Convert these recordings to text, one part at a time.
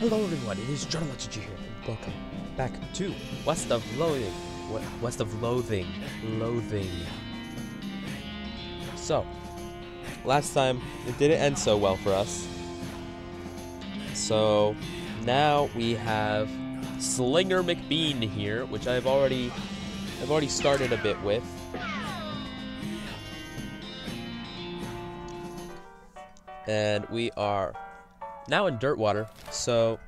Hello everyone, it is JonalotGG here, and welcome back to West of Loathing. West of Loathing. So, last time, it didn't end so well for us. So, now we have Slinger McBean here, which I've already started a bit with. And we are now in Dirtwater, so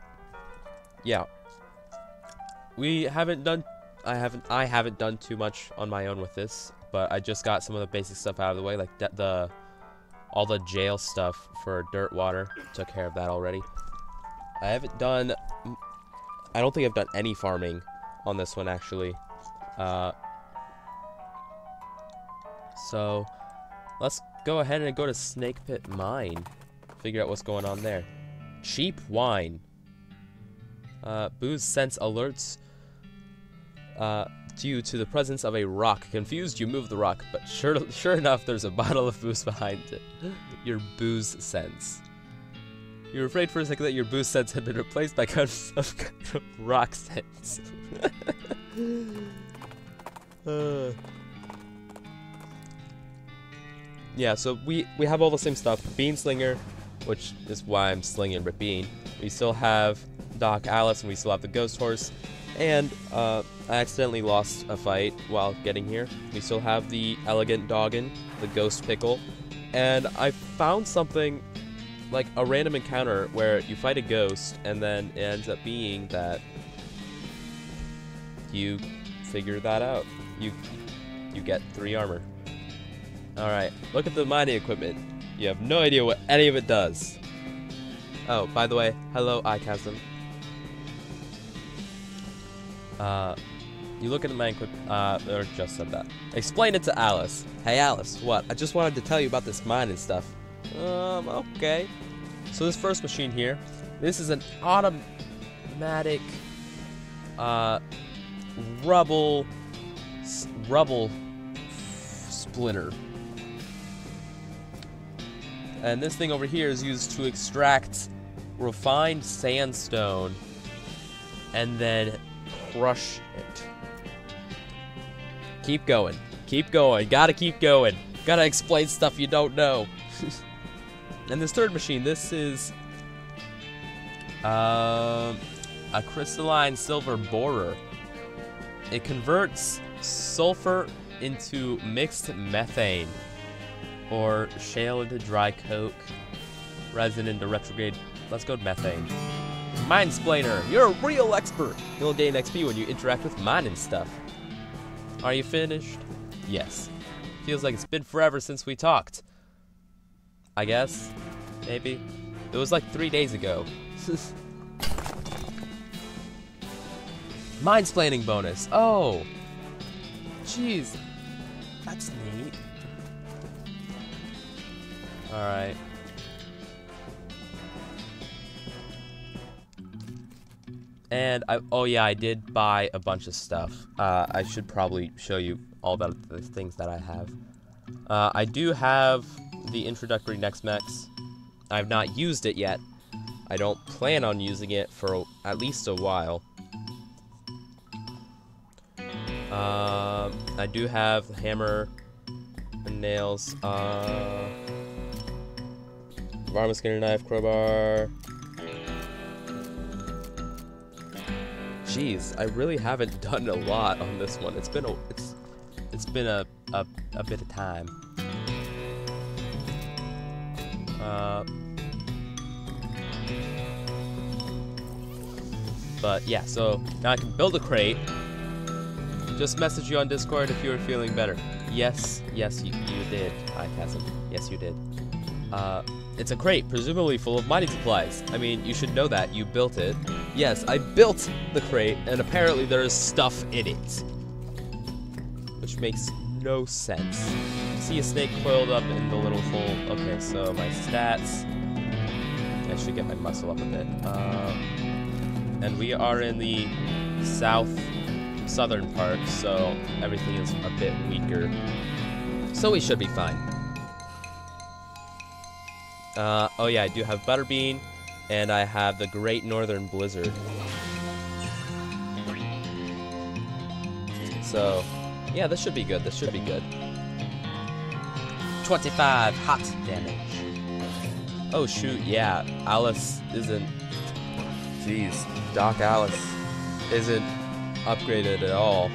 yeah. I haven't done too much on my own with this, but I just got some of the basic stuff out of the way, like all the jail stuff for Dirtwater. Took care of that already. I don't think I've done any farming on this one actually. So let's go ahead and go to Snake Pit Mine. Figure out what's going on there. Cheap wine. Booze sense alerts due to the presence of a rock. Confused, you move the rock, but sure enough, there's a bottle of booze behind it. Your booze sense. You're afraid for a second that your booze sense had been replaced by some kind of rock sense. Yeah, so we have all the same stuff. Bean Slinger, which is why I'm slinging with Bean. We still have Doc Alice, and we still have the Ghost Horse. And I accidentally lost a fight while getting here. We still have the Elegant Doggin, the Ghost Pickle. And I found something, like a random encounter, where you fight a ghost, and then it ends up being that you figure that out. You get 3 armor. Alright, look at the mining equipment. You have no idea what any of it does. Oh, by the way, hello, iCasm. You look at the mining equipment, or just said that. Explain it to Alice. Hey Alice, what? I just wanted to tell you about this mining stuff. Okay. So this first machine here, this is an automatic, rubble splitter. And this thing over here is used to extract refined sandstone and then crush it. Keep going. Keep going. Gotta keep going. Gotta explain stuff you don't know. And this third machine, this is a crystalline silver borer. It converts sulfur into mixed methane, or shale into dry coke, resin into retrograde. Let's go to methane. Minesplainer, you're a real expert. You'll gain XP when you interact with mining stuff. Are you finished? Yes. Feels like it's been forever since we talked. I guess. Maybe. It was like 3 days ago. Minesplaining bonus. Oh. Jeez. That's neat. Alright. And oh yeah, I did buy a bunch of stuff. I should probably show you all about the things that I have. I do have the introductory Next-Mex. I've not used it yet. I don't plan on using it for at least a while. I do have the hammer and nails. Varmint Skinner knife, crowbar. Jeez, I really haven't done a lot on this one. It's been a bit of time. But yeah, so now I can build a crate. Just message you on Discord if you were feeling better. Yes, you did, iCasm. Yes, you did. It's a crate, presumably full of mining supplies. I mean, you should know that. You built it. Yes, I built the crate, and apparently there is stuff in it. Which makes no sense. You see a snake coiled up in the little hole. Okay, so my stats. I should get my muscle up a bit. And we are in the southern part, so everything is a bit weaker. So we should be fine. Oh yeah, I do have Butterbean, And I have the Great Northern Blizzard. So, yeah, this should be good. This should be good. 25 hot damage. Oh, shoot, yeah. Alice isn't... Jeez, Doc Alice isn't upgraded at all.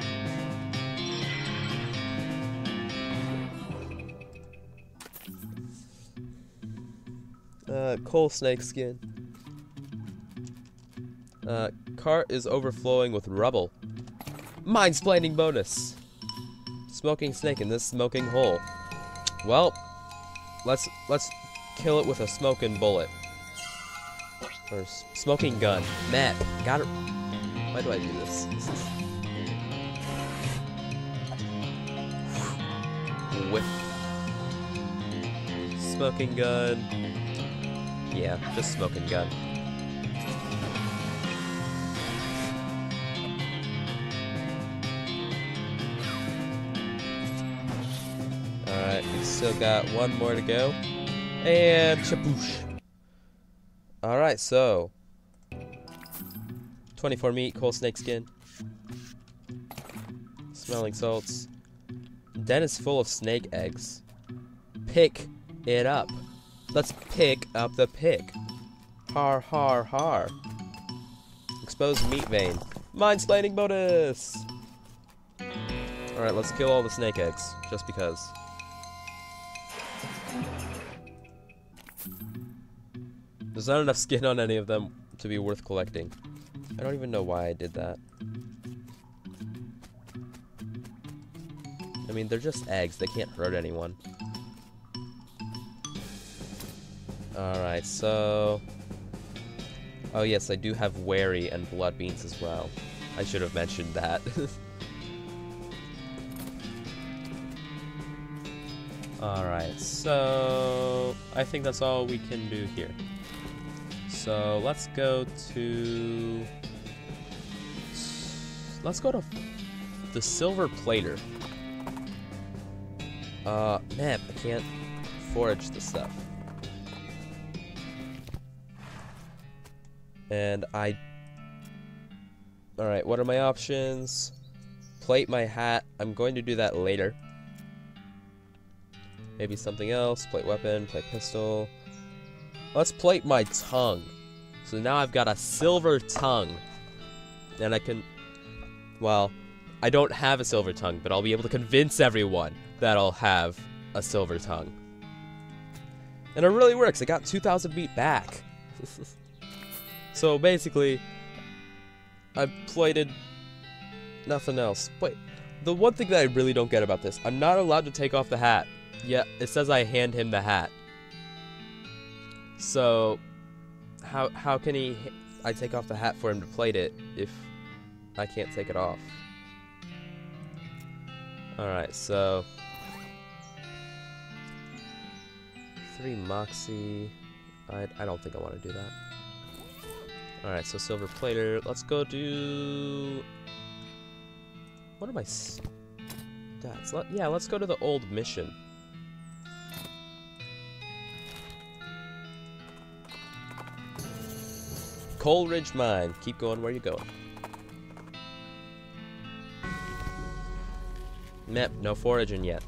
Coal snake skin. Cart is overflowing with rubble. Mind-splaining bonus. Smoking snake in this smoking hole. Well, let's kill it with a smoking bullet. Or smoking gun. Man, got it. Why do I do this? Whip. Smoking gun. Yeah, just smoking gun. Alright, we still got one more to go. And chaboosh. Alright, so 24 meat, coal snake skin. Smelling salts. Den is full of snake eggs. Pick it up. Let's pick up the pick. Har har har. Exposed meat vein. Mind-splaining bonus! Alright, let's kill all the snake eggs, just because. There's not enough skin on any of them to be worth collecting. I don't even know why I did that. I mean, they're just eggs. They can't hurt anyone. Alright, so... Oh yes, I do have wary and blood beans as well. I should have mentioned that. Alright, so... I think that's all we can do here. So, let's go to... Let's go to the Silver Plater. Man, I can't forage the stuff. And Alright, what are my options? Plate my hat. I'm going to do that later. Maybe something else. Plate weapon, plate pistol. Let's plate my tongue. So now I've got a silver tongue. And I can... Well, I don't have a silver tongue, but I'll be able to convince everyone that I'll have a silver tongue. And it really works. I got 2,000 meat back. So basically, I plated nothing else. Wait, the one thing that I really don't get about this, I'm not allowed to take off the hat. Yeah, it says I hand him the hat. So, how can I take off the hat for him to plate it if I can't take it off? Alright, so 3 Moxie. I don't think I want to do that. Alright, so Silver Plater. Let's go do... What are my stats? Yeah, let's go to the old mission. Coleridge Mine. Keep going where you're going. Mep, no foraging yet.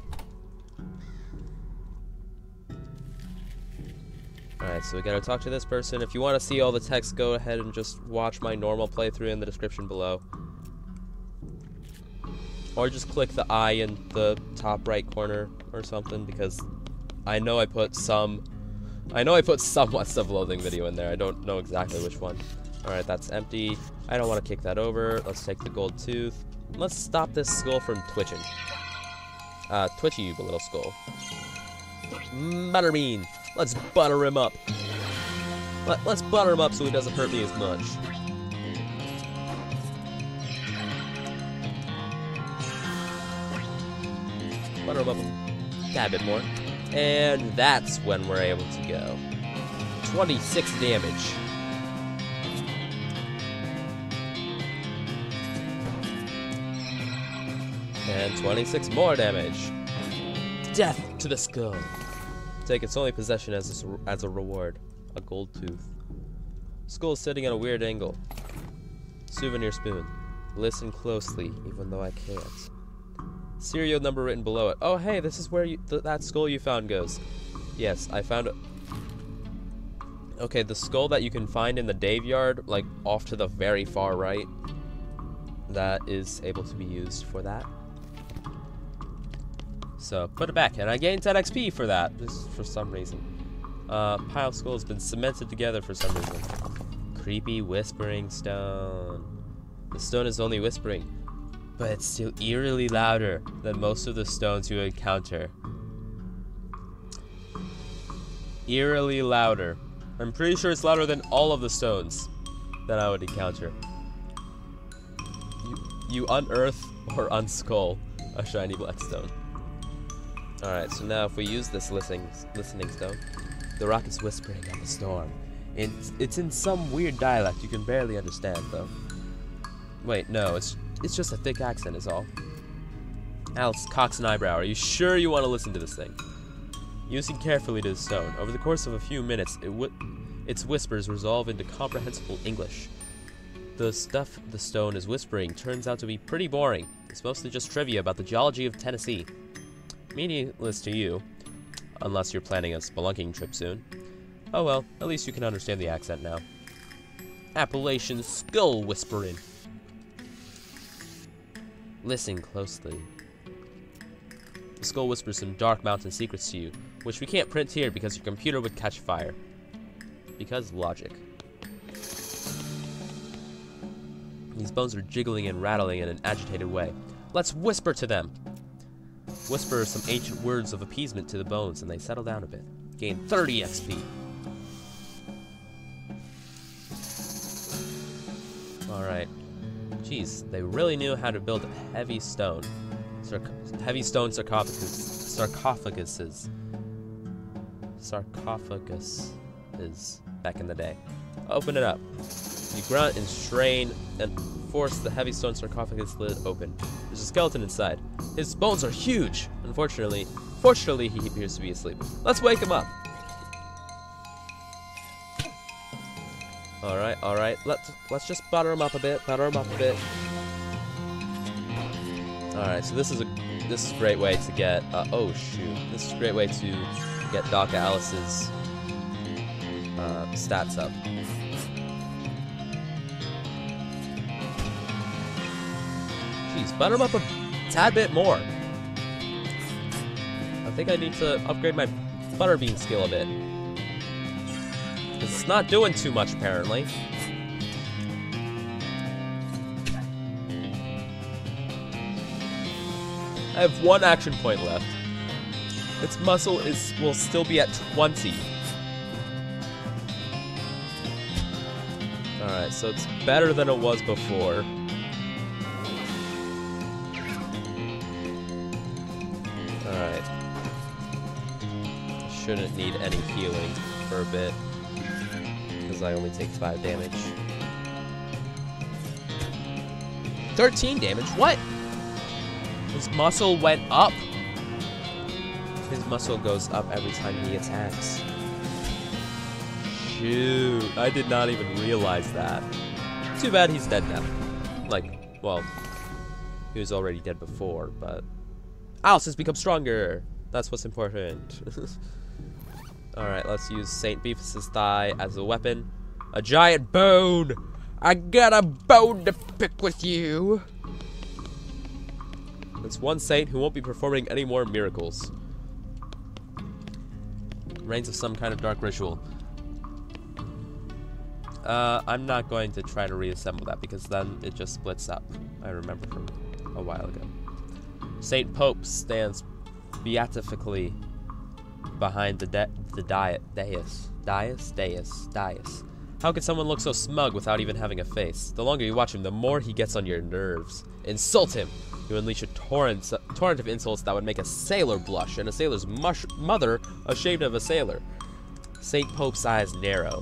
Alright, so we gotta talk to this person. If you want to see all the text, go ahead and just watch my normal playthrough in the description below. Or just click the I in the top right corner or something, because I know I put some West of Loathing video in there. I don't know exactly which one. Alright, that's empty. I don't want to kick that over. Let's take the gold tooth. Let's stop this skull from twitching. Twitchy, you little skull. Butterbean. Let's butter him up. Let's butter him up so he doesn't hurt me as much. Butter him up a tad bit more. And that's when we're able to go. 26 damage. And 26 more damage. Death to the skull. Take its only possession as a reward. A gold tooth. Skull sitting at a weird angle. Souvenir spoon. Listen closely, even though I can't. Serial number written below it. Oh, hey, this is where that skull you found goes. Yes, I found it. Okay, the skull that you can find in the Dave yard, like off to the very far right, that is able to be used for that. So, put it back, and I gained 10 XP for that, just for some reason. Pile of skull has been cemented together for some reason. Creepy whispering stone. The stone is only whispering, but it's still eerily louder than most of the stones you encounter. Eerily louder. I'm pretty sure it's louder than all of the stones that I would encounter. You unearth or unskull a shiny black stone. Alright, so now if we use this listening stone, the rock is whispering at the storm. It's in some weird dialect you can barely understand, though. Wait, no, it's just a thick accent is all. Alice cocks an eyebrow. Are you sure you want to listen to this thing? Using carefully to the stone, over the course of a few minutes, its whispers resolve into comprehensible English. The stuff the stone is whispering turns out to be pretty boring. It's mostly just trivia about the geology of Tennessee. Meaningless to you, unless you're planning a spelunking trip soon. Oh well, at least you can understand the accent now. Appalachian skull whispering. Listen closely. The skull whispers some dark mountain secrets to you, which we can't print here because your computer would catch fire. Because logic. These bones are jiggling and rattling in an agitated way. Let's whisper to them. Whisper some ancient words of appeasement to the bones and they settle down a bit. Gain 30 XP. Alright. Jeez, they really knew how to build heavy stone. Heavy stone sarcophaguses. Sarcophaguses back in the day. Open it up. You grunt and strain and force the heavy stone sarcophagus lid open. There's a skeleton inside. His bones are huge. Fortunately, he appears to be asleep. Let's wake him up. All right. Let's just butter him up a bit. All right, so this is a great way to get. Oh shoot! This is a great way to get Doc Alice's stats up. Jeez, butter him up a tad bit more. I think I need to upgrade my butterbean skill a bit. It's not doing too much, apparently. I have 1 action point left. Its muscle will still be at 20. Alright, so it's better than it was before. Alright. Shouldn't need any healing for a bit. Because I only take 5 damage. 13 damage? What? His muscle went up? His muscle goes up every time he attacks. Shoot, I did not even realize that. Too bad he's dead now. Like, well, he was already dead before, but Alice has become stronger. That's what's important. Alright, let's use St. Beefus's thigh as a weapon. A giant bone! I got a bone to pick with you! It's one saint who won't be performing any more miracles. Reigns of some kind of dark ritual. I'm not going to try to reassemble that because then it just splits up. I remember from a while ago. Saint Pope stands beatifically behind the dais. How could someone look so smug without even having a face? The longer you watch him, the more he gets on your nerves. Insult him! You unleash a torrent of insults that would make a sailor blush, and a sailor's mother ashamed of a sailor. Saint Pope's eyes narrow.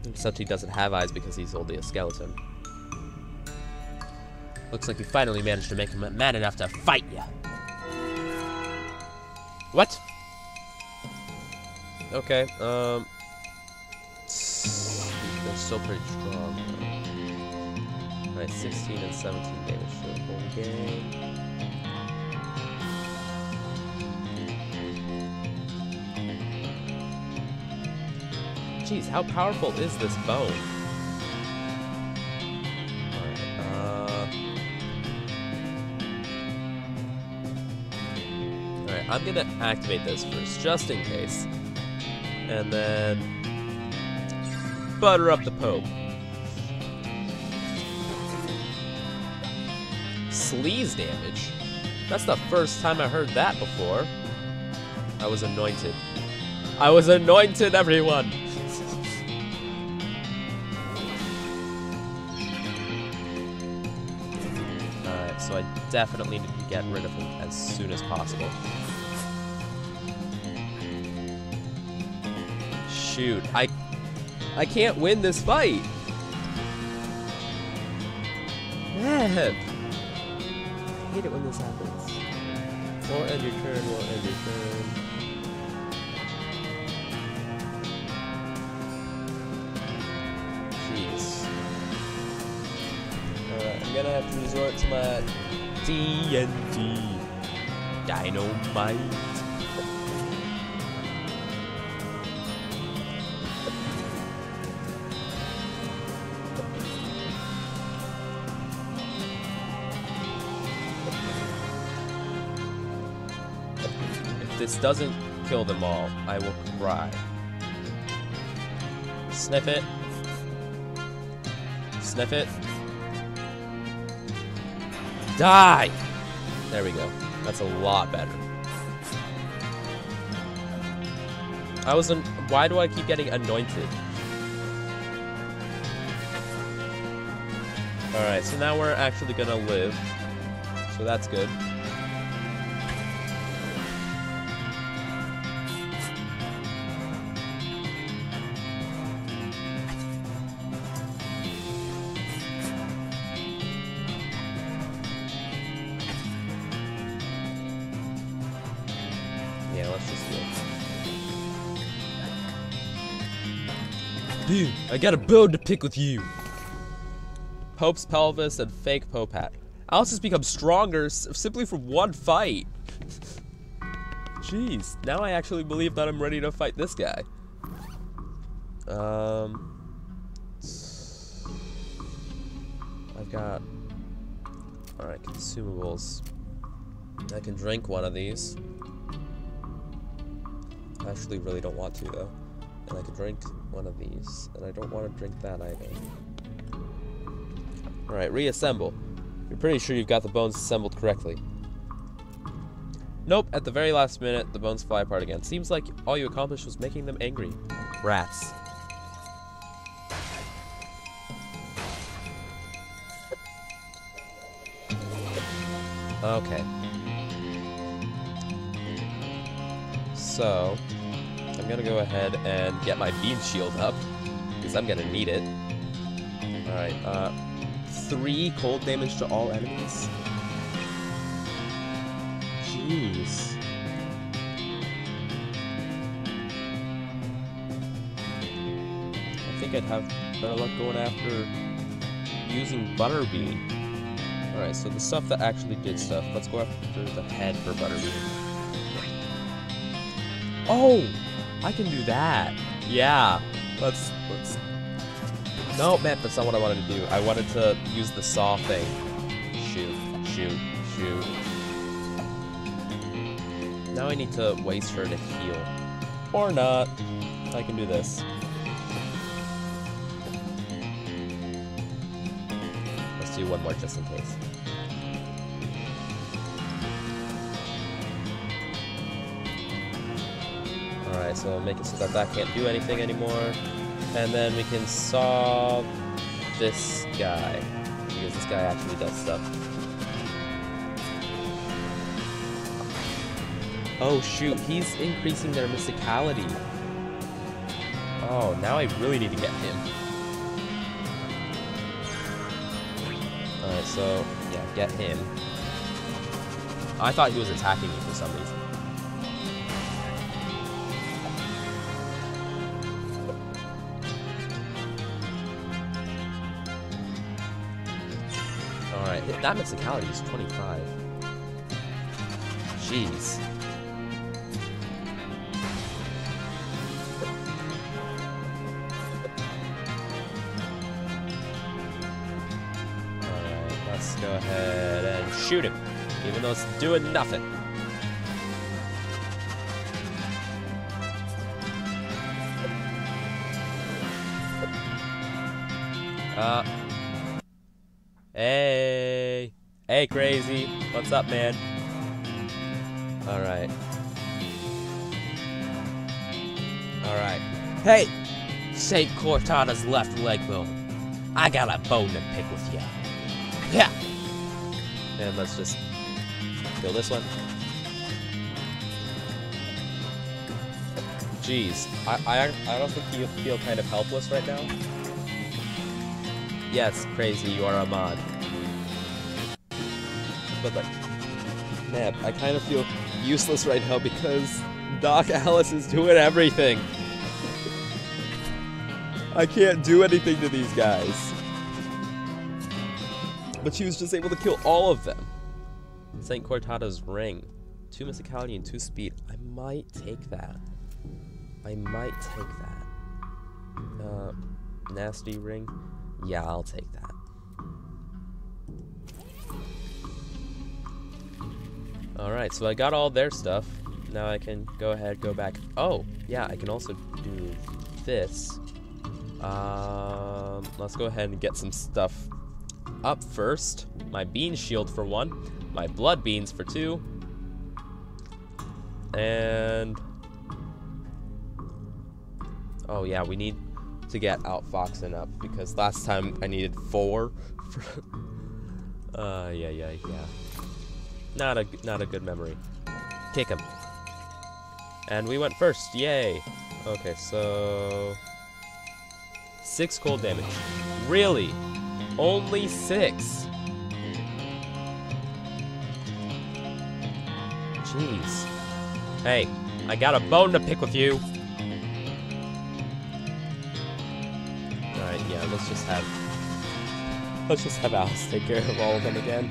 Except he doesn't have eyes because he's only a skeleton. Looks like we finally managed to make him mad enough to fight you. What? Okay, still pretty strong. Alright, 16 and 17 damage to the whole gang. Jeez, how powerful is this bone? Alright, I'm gonna activate this first, just in case. And then butter up the Pope. Sleaze damage? That's the first time I heard that before. I was anointed. I was anointed, everyone! Alright, so I definitely need to get rid of him as soon as possible. Shoot, I can't win this fight! Man! I hate it when this happens. Won't end your turn, won't end your turn. Jeez. Alright, I'm gonna have to resort to my TNT. Dynamite. If this doesn't kill them all, I will cry. Sniff it. Sniff it. Die! There we go. That's a lot better. Why do I keep getting anointed? Alright, so now we're actually gonna live. So that's good. Yeah, let's just do it. Dude, I got a bone to pick with you. Pope's pelvis and fake Pope hat. Alice has become stronger simply from one fight. Jeez, now I actually believe that I'm ready to fight this guy. I've got... Alright, consumables. I can drink one of these. I actually really don't want to, though. And I can drink one of these. And I don't want to drink that either. Alright, reassemble. You're pretty sure you've got the bones assembled correctly. Nope, at the very last minute, the bones fly apart again. Seems like all you accomplished was making them angry. Rats. Okay. So, I'm gonna go ahead and get my beam shield up, because I'm gonna need it. Alright, 3 cold damage to all enemies? Jeez. I think I'd have better luck going after using Butterbean. Alright, so the stuff that actually did stuff. Let's go after the head for Butterbean. Oh! I can do that. Yeah. Let's... No, man, that's not what I wanted to do. I wanted to use the saw thing. Shoot, shoot, shoot. Now I need to waste her to heal. Or not. I can do this. Let's do one more just in case. Alright, so make it so that that can't do anything anymore. And then we can saw this guy, because this guy actually does stuff. Oh shoot, he's increasing their mysticality. Oh, now I really need to get him. Alright, so, yeah, get him. I thought he was attacking me for some reason. Alright, that mysticality is 25. Jeez. Alright, let's go ahead and shoot him, even though it's doing nothing. Hey. Hey, crazy. What's up, man? Alright. Alright. Hey! St. Cortada's left leg bone. I got a bone to pick with you. Yeah! And let's just kill this one. Jeez. I don't think you feel kind of helpless right now. Yes, crazy, you are a mod. But like, man, I kind of feel useless right now because Doc Alice is doing everything. I can't do anything to these guys. But she was just able to kill all of them. St. Cortada's ring. 2 mysticality and 2 speed. I might take that. I might take that. Nasty ring. Yeah, I'll take that. Alright, so I got all their stuff. Now I can go ahead, go back. Oh, yeah, I can also do this. Let's go ahead and get some stuff up first. My bean shield for 1. My blood beans for 2. And... oh, yeah, we need to get Outfoxing up because last time I needed 4. Yeah. Not a good memory. Kick him. And we went first. Yay. Okay, so 6 cold damage. Really? Only 6? Jeez. Hey, I got a bone to pick with you. Alright, yeah, let's just have Alice take care of all of them again.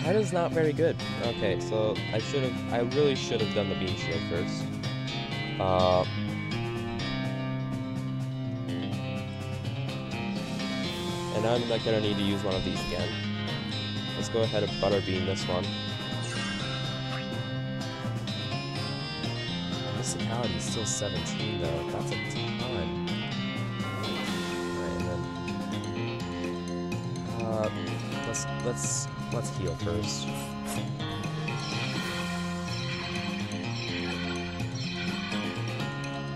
That is not very good. Okay, so I really should have done the beam shield first. And I'm not gonna need to use one of these again. Let's go ahead and butterbean this one. Mysticality is still 17 though. That's a ton. Alright, and then let's heal first.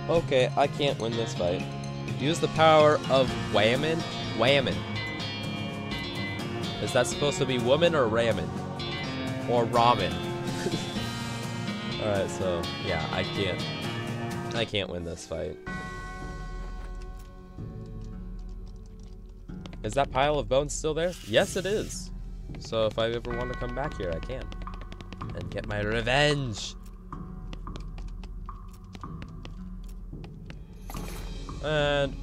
Okay, I can't win this fight. Use the power of whammin'? Whammin'. Is that supposed to be woman or ramen? Or ramen? Alright, so yeah, I can't win this fight. Is that pile of bones still there? Yes, it is. So if I ever want to come back here, I can. And get my revenge. And...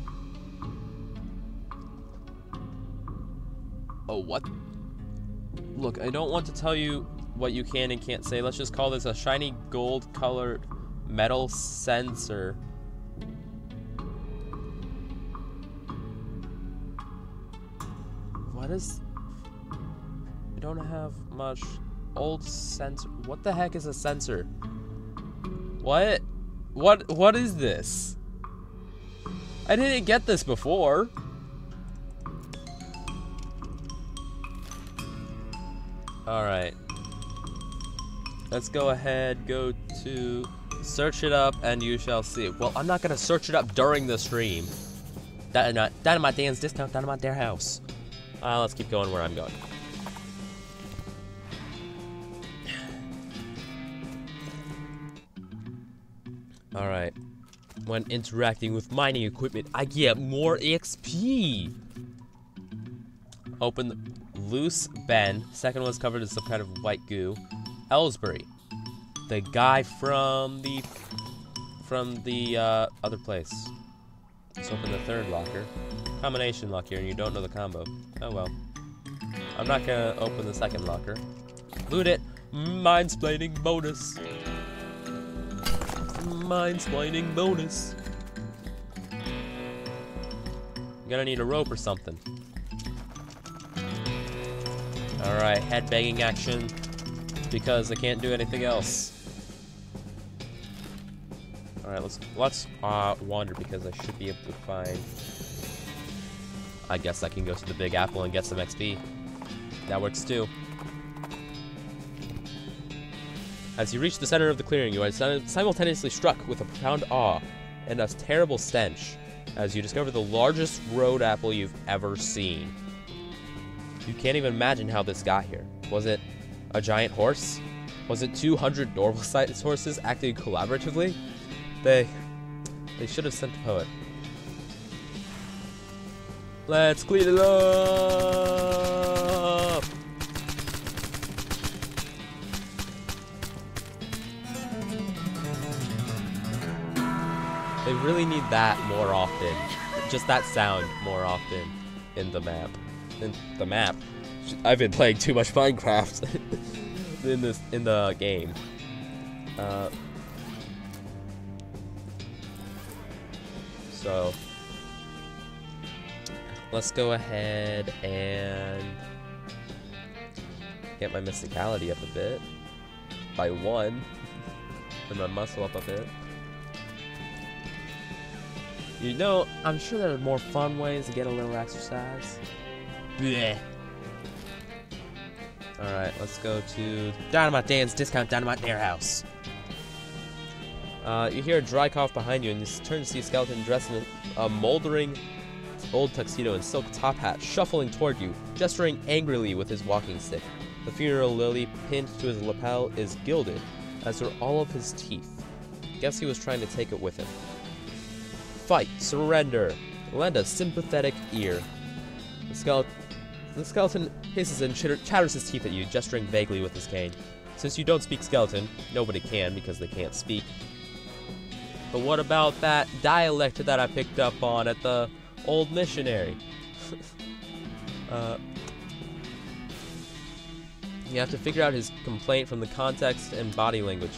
oh, what? Look, I don't want to tell you what you can and can't say. Let's just call this a shiny gold colored metal sensor. What is... I don't have much old sensor. What the heck is a sensor? What is this? I didn't get this before. Alright. Let's go ahead, go to search it up, and you shall see. Well, I'm not gonna search it up during the stream. Dynamite Dan's discount, Dynamite Dare House. Let's keep going where I'm going. Alright. When interacting with mining equipment, I get more XP. Open the loose Ben. Second one's covered in some kind of white goo. Ellsbury. The guy from the other place. Let's open the third locker. Combination lock here, and you don't know the combo. Oh well. I'm not gonna open the second locker. Loot it! Mind-splaining bonus! Mind-splaining bonus! You're gonna need a rope or something. Alright, head-banging action. Because I can't do anything else. Alright, let's wander because I should be able to find... I guess I can go to the Big Apple and get some XP. That works too. As you reach the center of the clearing, you are simultaneously struck with a profound awe and a terrible stench as you discover the largest road apple you've ever seen. You can't even imagine how this got here. Was it a giant horse? Was it 200 normal-sized horses acting collaboratively? They should have sent a poet. Let's clean it up! They really need that more often. Just that sound more often in the map. I've been playing too much Minecraft in the game. So let's go ahead and get my mysticality up a bit by 1 and my muscle up a bit. You know, I'm sure there are more fun ways to get a little exercise. Blech. Alright, let's go to Dynamite Dan's Discount Dynamite Warehouse. You hear a dry cough behind you, and you turn to see a skeleton dressed in a moldering old tuxedo and silk top hat, shuffling toward you, gesturing angrily with his walking stick. The funeral lily pinned to his lapel is gilded, as are all of his teeth. Guess he was trying to take it with him. Fight, surrender, lend a sympathetic ear. The skeleton hisses and chatters his teeth at you, gesturing vaguely with his cane. Since you don't speak skeleton, nobody can because they can't speak. But what about that dialect that I picked up on at the old missionary? You have to figure out his complaint from the context and body language.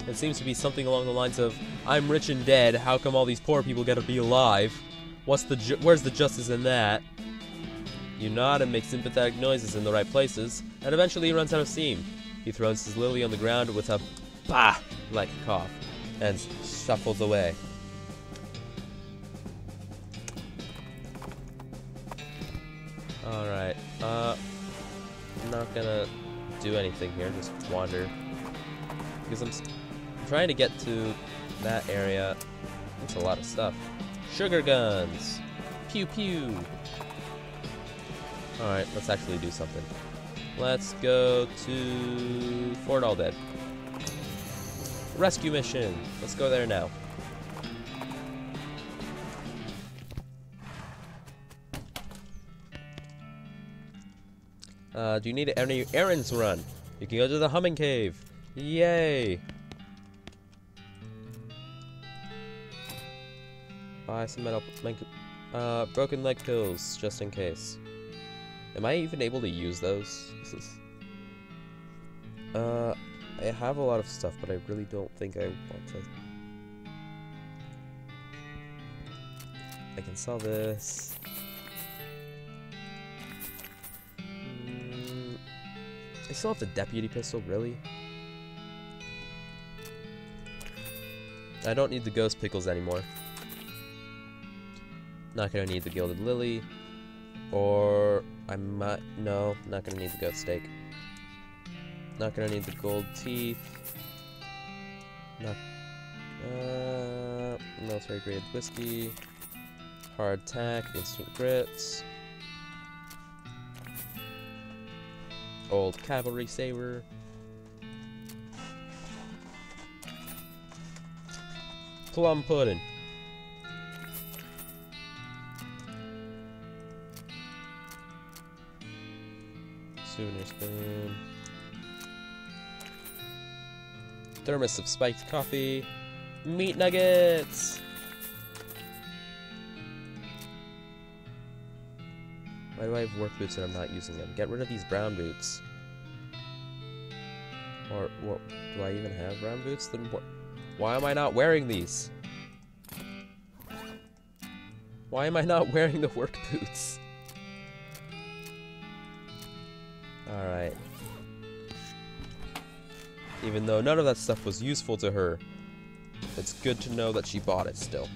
It seems to be something along the lines of, "I'm rich and dead, how come all these poor people get to be alive? Where's the justice in that?" You nod and make sympathetic noises in the right places, and eventually he runs out of steam. He throws his lily on the ground with a bah-like cough, and shuffles away. Alright, I'm not gonna do anything here, just wander. Because I'm trying to get to that area. It's a lot of stuff. Sugar guns! Pew pew! Alright, let's actually do something. Let's go to Fort All Dead. Rescue mission! Let's go there now. Do you need any errands run? You can go to the Humming Cave. Yay! Buy some broken leg pills, just in case. Am I even able to use those? I have a lot of stuff, but I really don't think I want to. I can sell this. I still have the deputy pistol, really? I don't need the ghost pickles anymore. Not gonna need the gilded lily. Or I might, no, not gonna need the goat steak. Not gonna need the gold teeth. Not, military grade whiskey. Hard tack, instant grits. Old cavalry saber. Plum pudding. Souvenir spoon. Thermos of spiked coffee. Meat nuggets. Why do I have work boots and I'm not using them? Get rid of these brown boots. Or what? Do I even have brown boots? Then why am I not wearing these? Why am I not wearing the work boots? Alright. Even though none of that stuff was useful to her, it's good to know that she bought it still.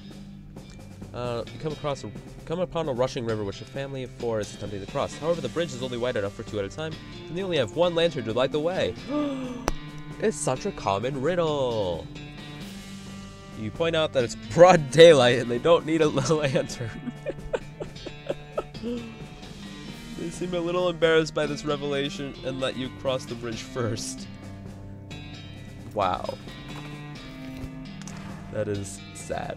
You come upon a rushing river which a family of 4 is attempting to cross. However, the bridge is only wide enough for 2 at a time, and they only have 1 lantern to light the way. It's such a common riddle. You point out that it's broad daylight and they don't need a lantern. They seem a little embarrassed by this revelation and let you cross the bridge first. Wow. That is sad.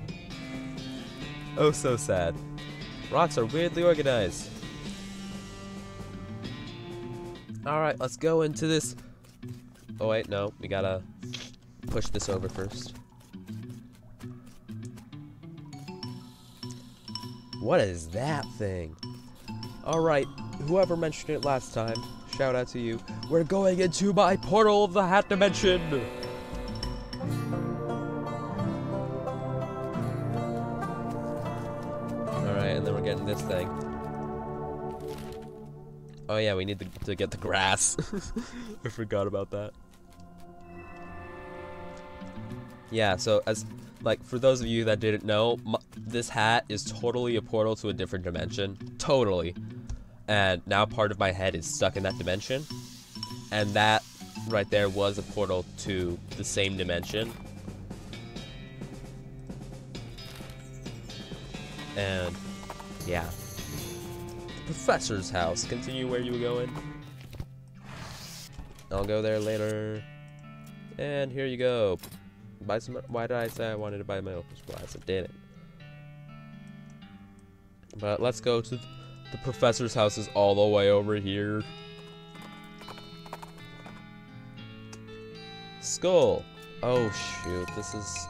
Oh, so sad. Rocks are weirdly organized. Alright, let's go into this. Oh wait, no, we gotta push this over first. What is that thing? Alright, whoever mentioned it last time, shout out to you. We're going into my portal of the hat dimension! Alright, and then we're getting this thing. Oh yeah, we need to get the grass. I forgot about that. Yeah, so for those of you that didn't know, this hat is totally a portal to a different dimension. Totally. And now part of my head is stuck in that dimension. And that right there was a portal to the same dimension. And yeah. The professor's house. Continue where you were going. I'll go there later. And here you go. Buy some. Why did I say I wanted to buy my opal supplies? I didn't. But let's go to the professor's house. Is all the way over here. Skull. Oh shoot! This is.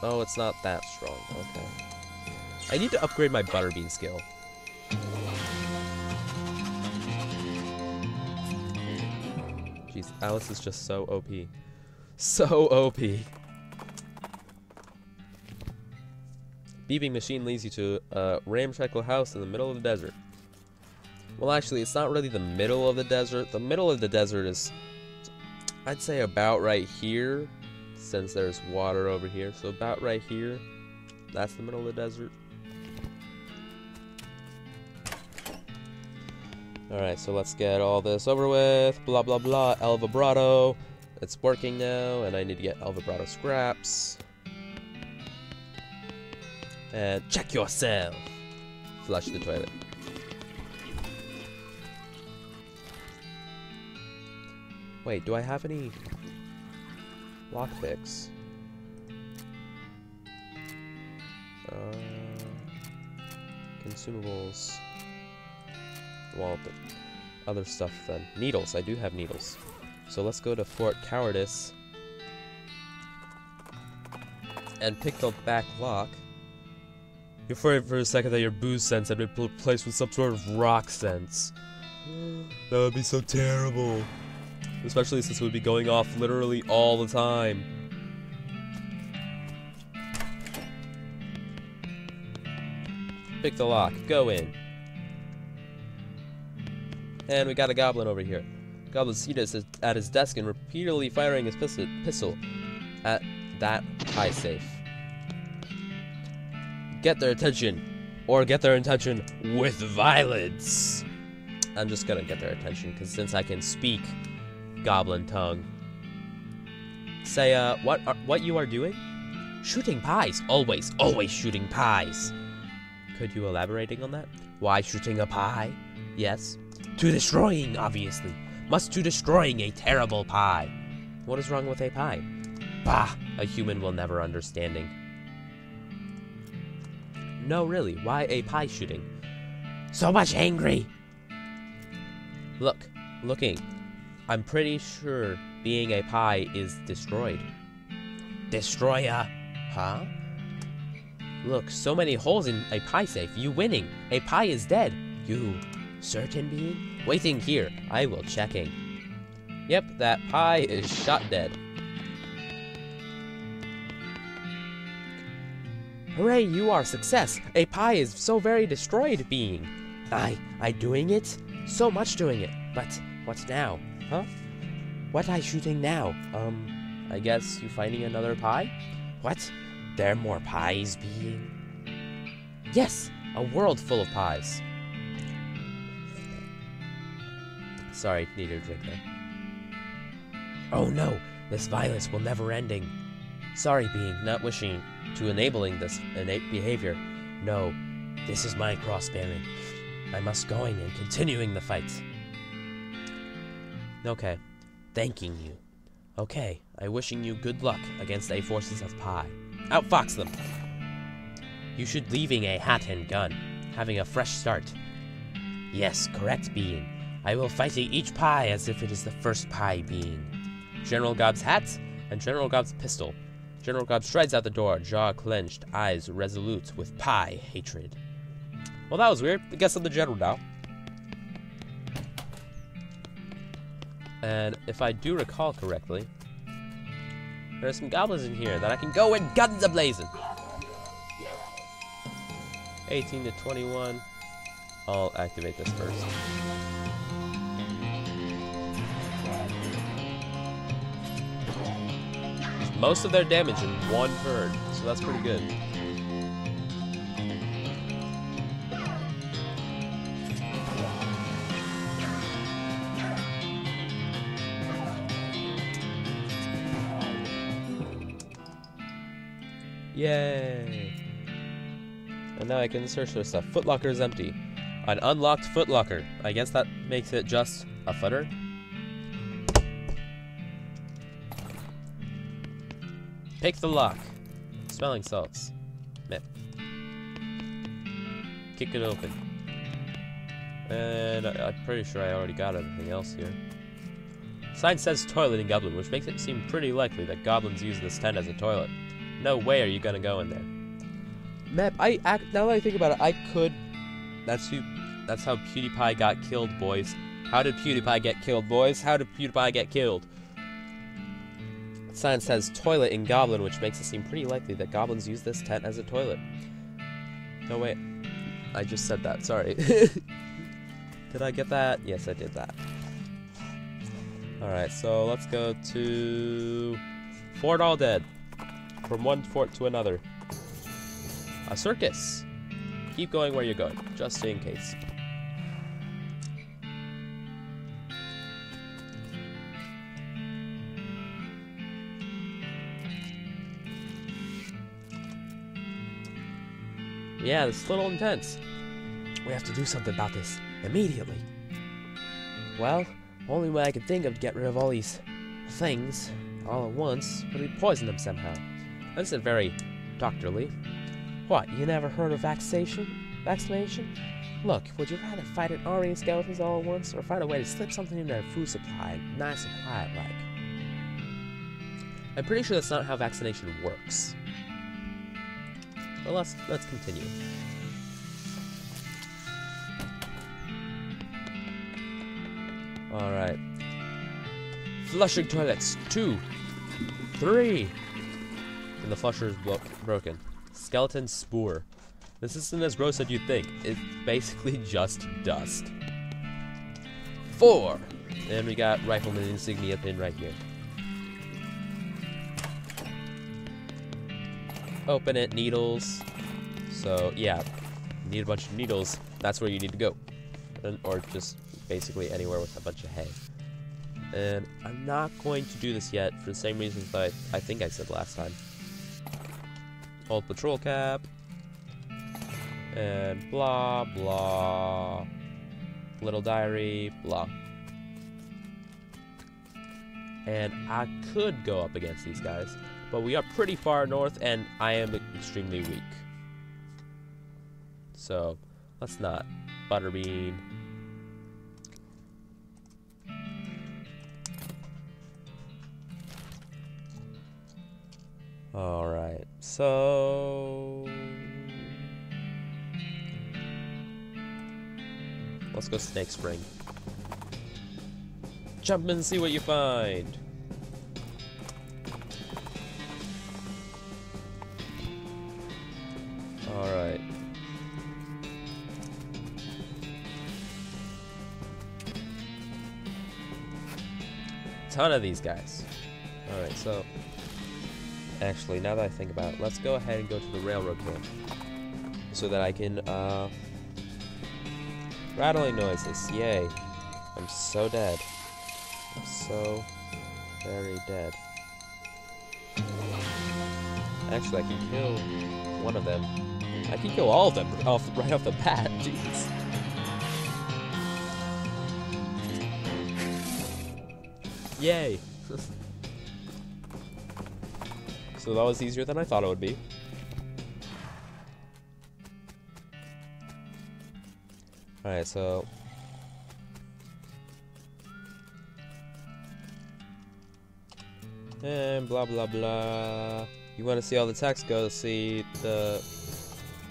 Oh, it's not that strong. Okay. I need to upgrade my butterbean skill. Jeez, Alice is just so OP. So OP. Beeping machine leads you to a ramshackle house in the middle of the desert. Well, actually, it's not really the middle of the desert. The middle of the desert is, I'd say, about right here, since there's water over here. So about right here, that's the middle of the desert. Alright, so let's get all this over with. Blah, blah, blah. El Vibrato. It's working now, and I need to get El Vibrato scraps. And check yourself. Flush the toilet. Wait, do I have any lockpicks? Consumables. Well, the other stuff then. Needles. I do have needles. So let's go to Fort Cowardice and pick the back lock. You're afraid for a second that your booze sense had been replaced with some sort of rock sense. That would be so terrible. Especially since it would be going off literally all the time. Pick the lock. Go in. And we got a goblin over here. Goblin seated at his desk and repeatedly firing his pistol at that high safe. Get their attention, or get their attention with violence. I'm just gonna get their attention, because since I can speak goblin tongue. Say, what you are doing? Shooting pies. Always shooting pies. Could you elaborating on that? Why shooting a pie? Yes. To destroying, obviously. Must to destroying a terrible pie. What is wrong with a pie? Bah, a human will never understanding. No, really, why a pie shooting? So much angry! Looking. I'm pretty sure being a pie is destroyed. Destroyer? Huh? Look, so many holes in a pie safe. You winning. A pie is dead. You certain being? Waiting here. I will checking. Yep, that pie is shot dead. Hooray, you are success. A pie is so very destroyed being. I doing it? So much doing it. But what now? Huh? What I shooting now? I guess you finding another pie? What? There more pies being? Yes, a world full of pies. Sorry, needed a drink there. Oh no, this violence will never ending. Sorry being, not wishing to enabling this innate behavior. No, this is my cross bearing. I must going and continuing the fight. Okay, thanking you. Okay, I wishing you good luck against the forces of pie. Outfox them! You should leaving a hat and gun, having a fresh start. Yes, correct being. I will fight each pie as if it is the first pie being. General Gobb's hat and General Gobb's pistol. General Gobb strides out the door, jaw clenched, eyes resolute with pie hatred. Well, that was weird. I guess I'm the general now. And if I do recall correctly, there are some goblins in here that I can go in guns a-blazing. 18 to 21. I'll activate this first. Most of their damage in one turn, so that's pretty good. Yay! And now I can search for stuff. Footlocker is empty. An unlocked footlocker. I guess that makes it just a footer. Pick the lock. Smelling salts. Meh. Kick it open. And I'm pretty sure I already got everything else here. Sign says toilet in Goblin, which makes it seem pretty likely that goblins use this tent as a toilet. No way are you gonna go in there. Map, now that I think about it, I could. That's how PewDiePie got killed, boys. How did PewDiePie get killed, boys? How did PewDiePie get killed? Sign says toilet in Goblin, which makes it seem pretty likely that goblins use this tent as a toilet. No, wait. I just said that. Sorry. Did I get that? Yes, I did that. Alright, so let's go to Fort All Dead. From one fort to another. A circus. Keep going where you're going, just in case. Yeah, this is a little intense. We have to do something about this immediately. Well, only way I could think of to get rid of all these things all at once would be poison them somehow. This is very doctorly. What, you never heard of vaccination? Look, would you rather fight an army of skeletons all at once, or find a way to slip something in their food supply, nice and quiet like? I'm pretty sure that's not how vaccination works. But let's continue. Alright. Flushing toilets. 2. 3. And the flusher is broken. Skeleton spore. This isn't as gross as you'd think. It's basically just dust. 4. And we got rifleman insignia pin right here. Open it, needles. So, yeah, need a bunch of needles. That's where you need to go. Or just basically anywhere with a bunch of hay. And I'm not going to do this yet for the same reasons I think I said last time. Old patrol cap. And blah, blah. Little diary, blah. And I could go up against these guys. But we are pretty far north, and I am extremely weak. So, let's not. Butterbean. Alright, so... Let's go Snake Spring. Jump in and see what you find. Alright. Ton of these guys. Alright, so actually, now that I think about it, let's go ahead and go to the railroad camp so that I can rattling noises. Yay. I'm so dead. I'm so very dead. Actually, I can kill one of them. I can kill all of them right off the bat. Jeez. Yay. So that was easier than I thought it would be. Alright, so and blah blah blah. You want to see all the text, go see the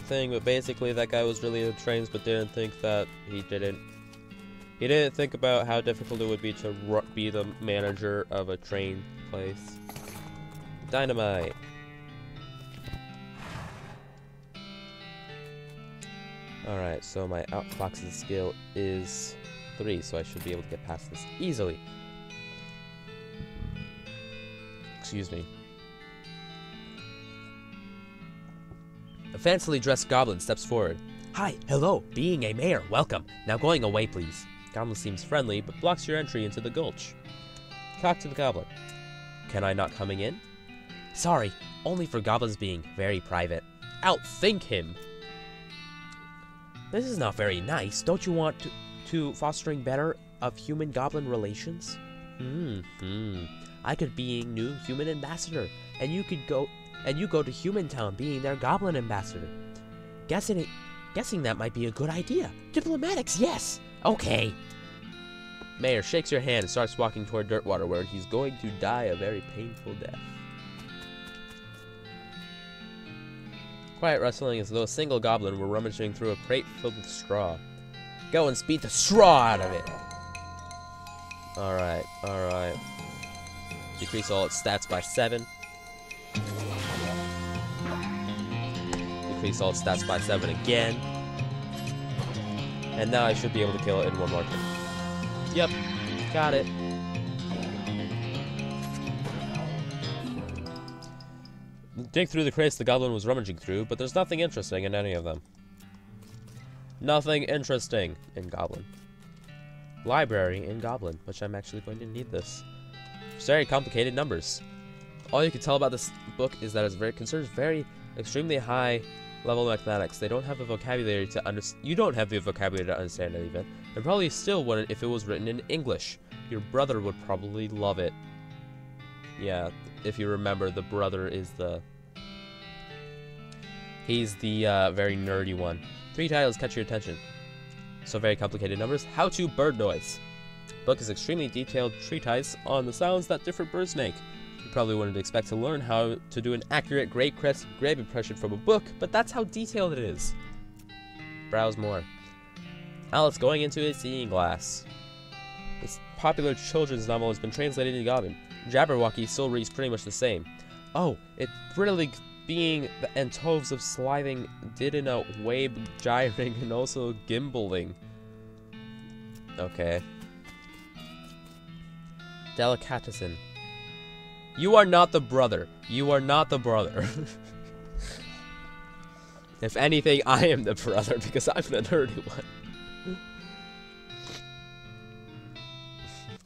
thing, but basically that guy was really into trains but didn't think that he didn't think about how difficult it would be to be the manager of a train place. Dynamite. Alright, so my outfoxing skill is 3, so I should be able to get past this easily. Excuse me. A fancily dressed goblin steps forward. Hi, hello, being a mayor, welcome. Now going away, please. Goblin seems friendly, but blocks your entry into the gulch. Talk to the goblin. Can I not coming in? Sorry, only for goblins being very private. Outthink him. This is not very nice. Don't you want to fostering better of human-goblin relations? I could be new human ambassador, and you go to Human Town being their goblin ambassador. Guessing that might be a good idea. Diplomatics, yes. Okay. Mayor shakes your hand and starts walking toward Dirtwater, where he's going to die a very painful death. Quiet rustling as though a single goblin were rummaging through a crate filled with straw. Go and beat the straw out of it! Alright, alright. Decrease all its stats by 7. Decrease all its stats by 7 again. And now I should be able to kill it in one more turn. Yep, got it. Dig through the crates the goblin was rummaging through, but there's nothing interesting in any of them. Nothing interesting in Goblin. Library in Goblin, which I'm actually going to need this. It's very complicated numbers. All you can tell about this book is that it concerns extremely high level mathematics. They don't have the vocabulary to understand. You don't have the vocabulary to understand it even. And probably still wouldn't if it was written in English. Your brother would probably love it. Yeah, if you remember, the brother is he's the very nerdy one. 3 titles catch your attention. So very complicated numbers. How to bird noise. Book is extremely detailed treatise on the sounds that different birds make. You probably wouldn't expect to learn how to do an accurate great crest grave impression from a book, but that's how detailed it is. Browse more. Alice going into a seeing glass. This popular children's novel has been translated into Goblin. Jabberwocky still reads pretty much the same. Oh, it really being the entoves of slithing did in a wave gyring and also gimbaling. Okay. Delicatessen. You are not the brother. You are not the brother. If anything, I am the brother because I'm the nerdy one.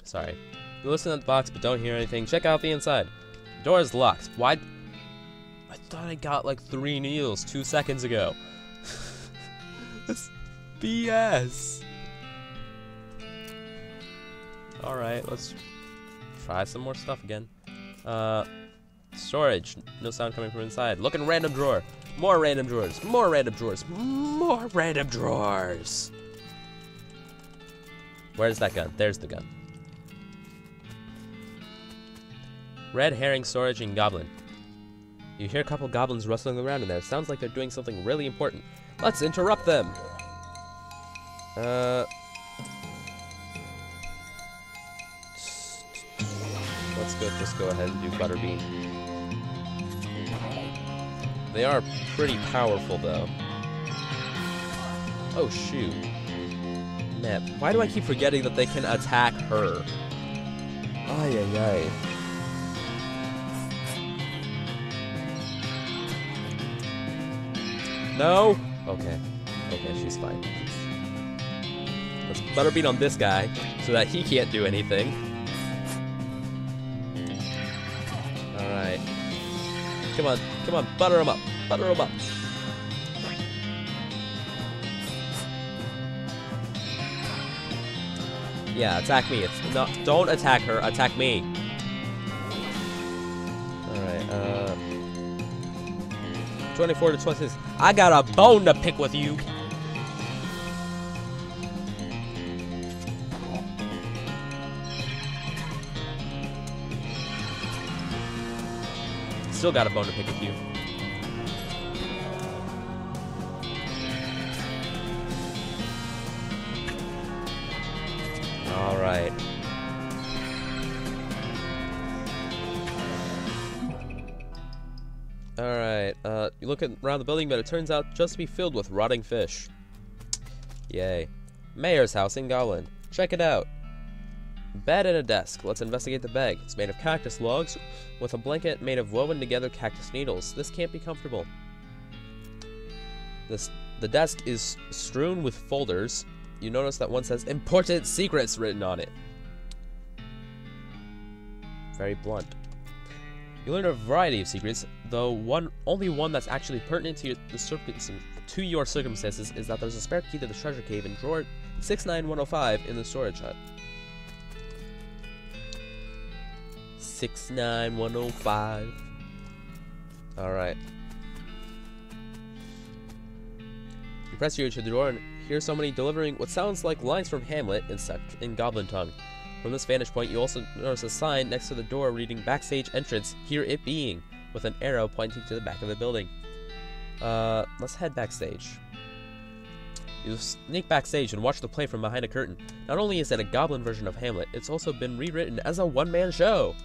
Sorry. You listen at the box but don't hear anything. Check out the inside. The door is locked. Why? I thought I got like 3 needles 2 seconds ago. That's BS. Alright, let's try some more stuff again. Storage. No sound coming from inside. Look in random drawer. More random drawers. More random drawers. More random drawers. Where's that gun? There's the gun. Red herring storage in Goblin. You hear a couple goblins rustling around in there. Sounds like they're doing something really important. Let's interrupt them. Just go ahead and do Butterbean. They are pretty powerful, though. Oh, shoot. Man, why do I keep forgetting that they can attack her? Ay, ay, ay. No? Okay. Okay, she's fine. Let's Butterbean on this guy so that he can't do anything. Alright. Come on, come on, butter him up. Butter him up. Yeah, attack me. It's not. Don't attack her. Attack me. All right. 24 to 26. I got a bone to pick with you. Still got a bone to pick with you. All right. All right. You look around the building, but it turns out just to be filled with rotting fish. Yay. Mayor's house in Goblin. Check it out. Bed and a desk. Let's investigate the bed. It's made of cactus logs with a blanket made of woven together cactus needles. This can't be comfortable. The desk is strewn with folders. You notice that one says "Important Secrets" written on it. Very blunt. You learn a variety of secrets, though only one that's actually pertinent to your circumstances is that there's a spare key to the treasure cave in drawer 69105 in the storage hut. 69105. Alright. You press your ear to the door and hear somebody delivering what sounds like lines from Hamlet in Goblin tongue. From this vantage point, you also notice a sign next to the door reading "Backstage Entrance, Here It Being," with an arrow pointing to the back of the building. Let's head backstage. You sneak backstage and watch the play from behind a curtain. Not only is it a Goblin version of Hamlet, it's also been rewritten as a one-man show.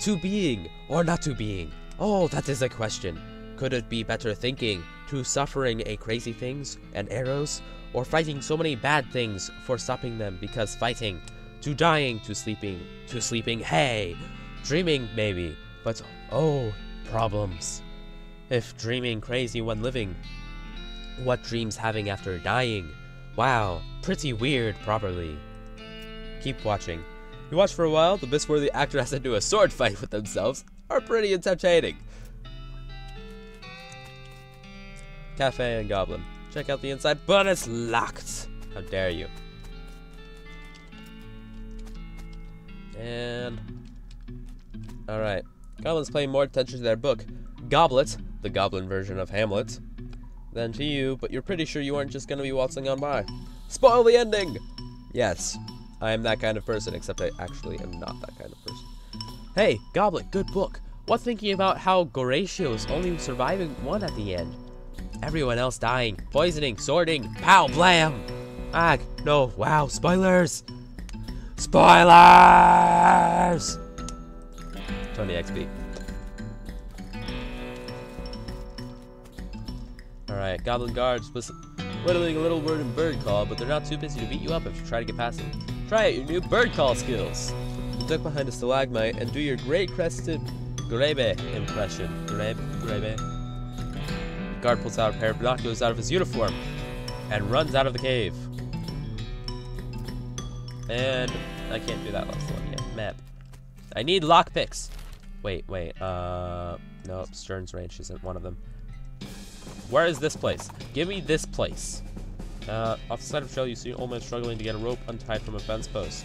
To being, or not to being? Oh, that is a question. Could it be better thinking, to suffering a crazy things and arrows, or fighting so many bad things for stopping them because fighting? To dying, to sleeping, hey! Dreaming, maybe, but oh, problems. If dreaming crazy when living, what dreams having after dying? Wow, pretty weird, probably. Keep watching. You watch for a while, the bits where the actor has to do a sword fight with themselves are pretty entertaining. Cafe and Goblin. Check out the inside, but it's locked. How dare you? And alright. Goblin's paying more attention to their book, Goblet, the Goblin version of Hamlet, than to you, but you're pretty sure you aren't just gonna be waltzing on by. Spoil the ending! Yes, I am that kind of person, except I actually am not that kind of person. Hey, Goblet, good book. What thinking about how Goratio's only surviving one at the end? Everyone else dying, poisoning, sorting, pow, blam! Ah, no, wow, spoilers! Spoilers! 20 XP. Alright, Goblin guards whittling a little word in bird call, but they're not too busy to beat you up if you try to get past them. Try out your new bird call skills. You duck behind a stalagmite and do your gray-crested grebe impression. Grebe. The guard pulls out a pair of binoculars out of his uniform and runs out of the cave. And I can't do that last one yet. Map. I need lockpicks. Wait. No, Stern's range isn't one of them. Where is this place? Give me this place. Off the side of the trail, you see an old man struggling to get a rope untied from a fence post.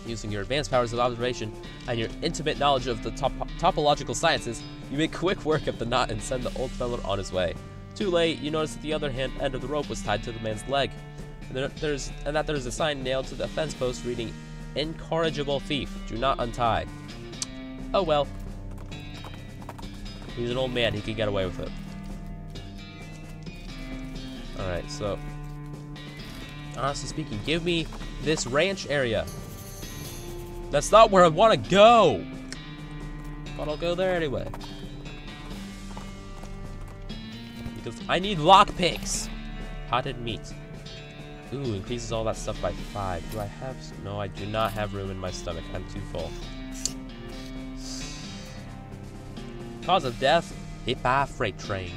Using your advanced powers of observation and your intimate knowledge of the topological sciences, you make quick work of the knot and send the old fellow on his way. Too late, you notice that the other end of the rope was tied to the man's leg. And that there's a sign nailed to the fence post reading, "Incorrigible thief, do not untie." Oh well. He's an old man, he can get away with it. Alright, so Honestly speaking, give me this ranch area. That's not where I want to go. But I'll go there anyway. Because I need lockpicks. Potted meat. Ooh, increases all that stuff by 5. Do I have... No, I do not have room in my stomach. I'm too full. Cause of death, hit by a freight train.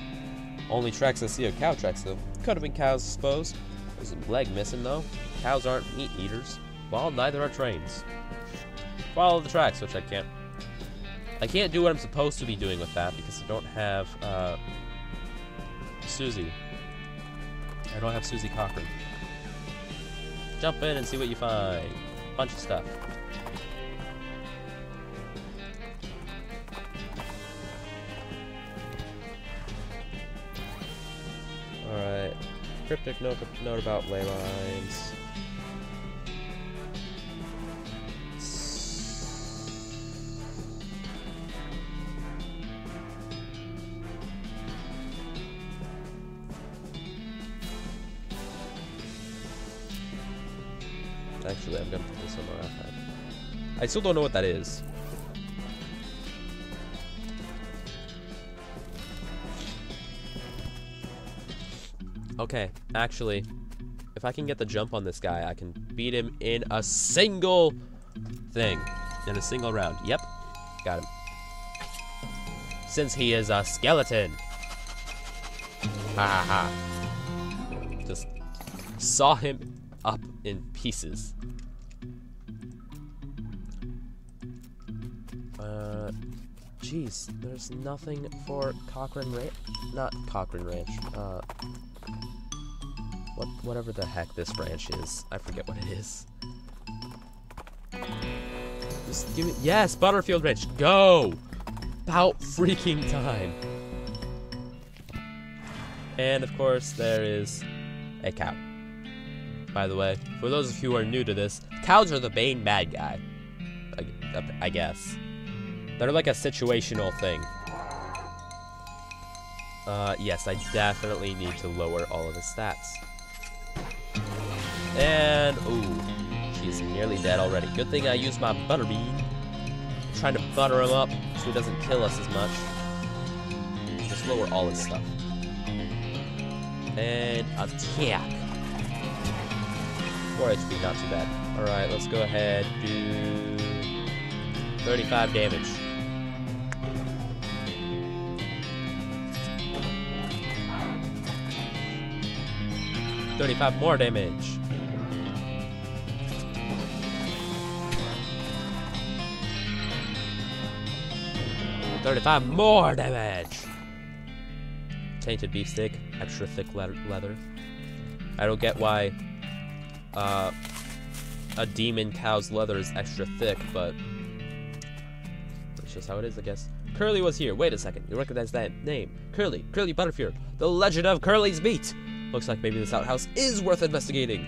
Only tracks I see are cow tracks, though. Could have been cows, I suppose. There's a leg missing, though. Cows aren't meat eaters. Well, neither are trains. Follow the tracks, which I can't. I can't do what I'm supposed to be doing with that because I don't have, Susie. I don't have Susie Cochran. Jump in and see what you find. Bunch of stuff. Alright. Cryptic note about ley lines. Actually, I'm gonna put this somewhere outside. I still don't know what that is. Okay, actually, if I can get the jump on this guy, I can beat him in a single thing. In a single round. Yep, got him. Since he is a skeleton. Ha ha ha. Just saw him up in pieces. Jeez, there's nothing for Cochrane Ranch. Not Cochrane Ranch. Whatever the heck this ranch is. I forget what it is. Just give me. Yes, Butterfield Ranch. Go! About freaking time. And of course, there is a cow. By the way, for those of you who are new to this, cows are the main bad guy. I guess. They're like a situational thing. Yes, I definitely need to lower all of his stats. And, ooh, she's nearly dead already. Good thing I used my butterbean. I'm trying to butter him up so he doesn't kill us as much. Just lower all his stuff. And attack. 4 HP, not too bad. Alright, let's go ahead, do 35 damage. $35 more damage. $35 more damage. Tainted beefsteak, extra thick leather. I don't get why a demon cow's leather is extra thick, but that's just how it is, I guess. Curly was here. Wait a second. You recognize that name? Curly Butterfield. The legend of Curly's meat. Looks like maybe this outhouse is worth investigating.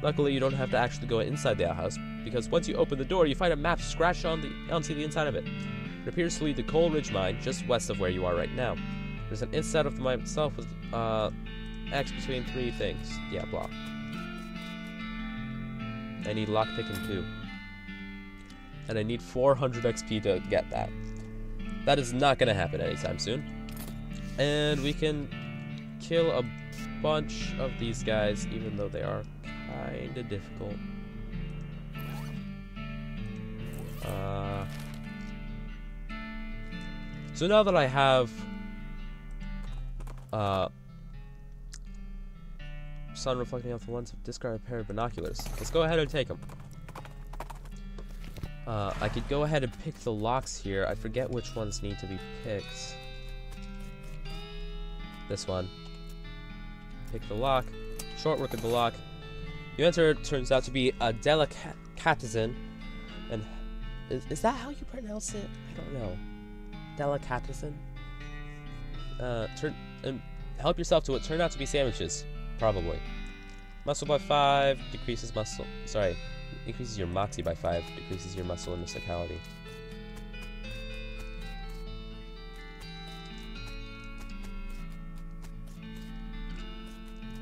Luckily, you don't have to actually go inside the outhouse, because once you open the door, you find a map scratched onto the inside of it. It appears to lead to Coal Ridge Mine, just west of where you are right now. There's an inside of the mine itself with X between 3 things. Yeah, blah. I need lockpicking too. And I need 400 XP to get that. That is not going to happen anytime soon. And we can kill a bunch of these guys, even though they are kind of difficult. So now that I have sun reflecting off the lens of discarded pair of binoculars, let's go ahead and take them. I could go ahead and pick the locks here. I forget which ones need to be picked. This one. Pick the lock. Short work of the lock. You enter, it turns out to be a delicatessen. And is that how you pronounce it? I don't know. Delicatessen? Help yourself to what turned out to be sandwiches. Probably. Muscle by 5, decreases muscle. Sorry. Increases your moxie by 5, decreases your muscle and physicality.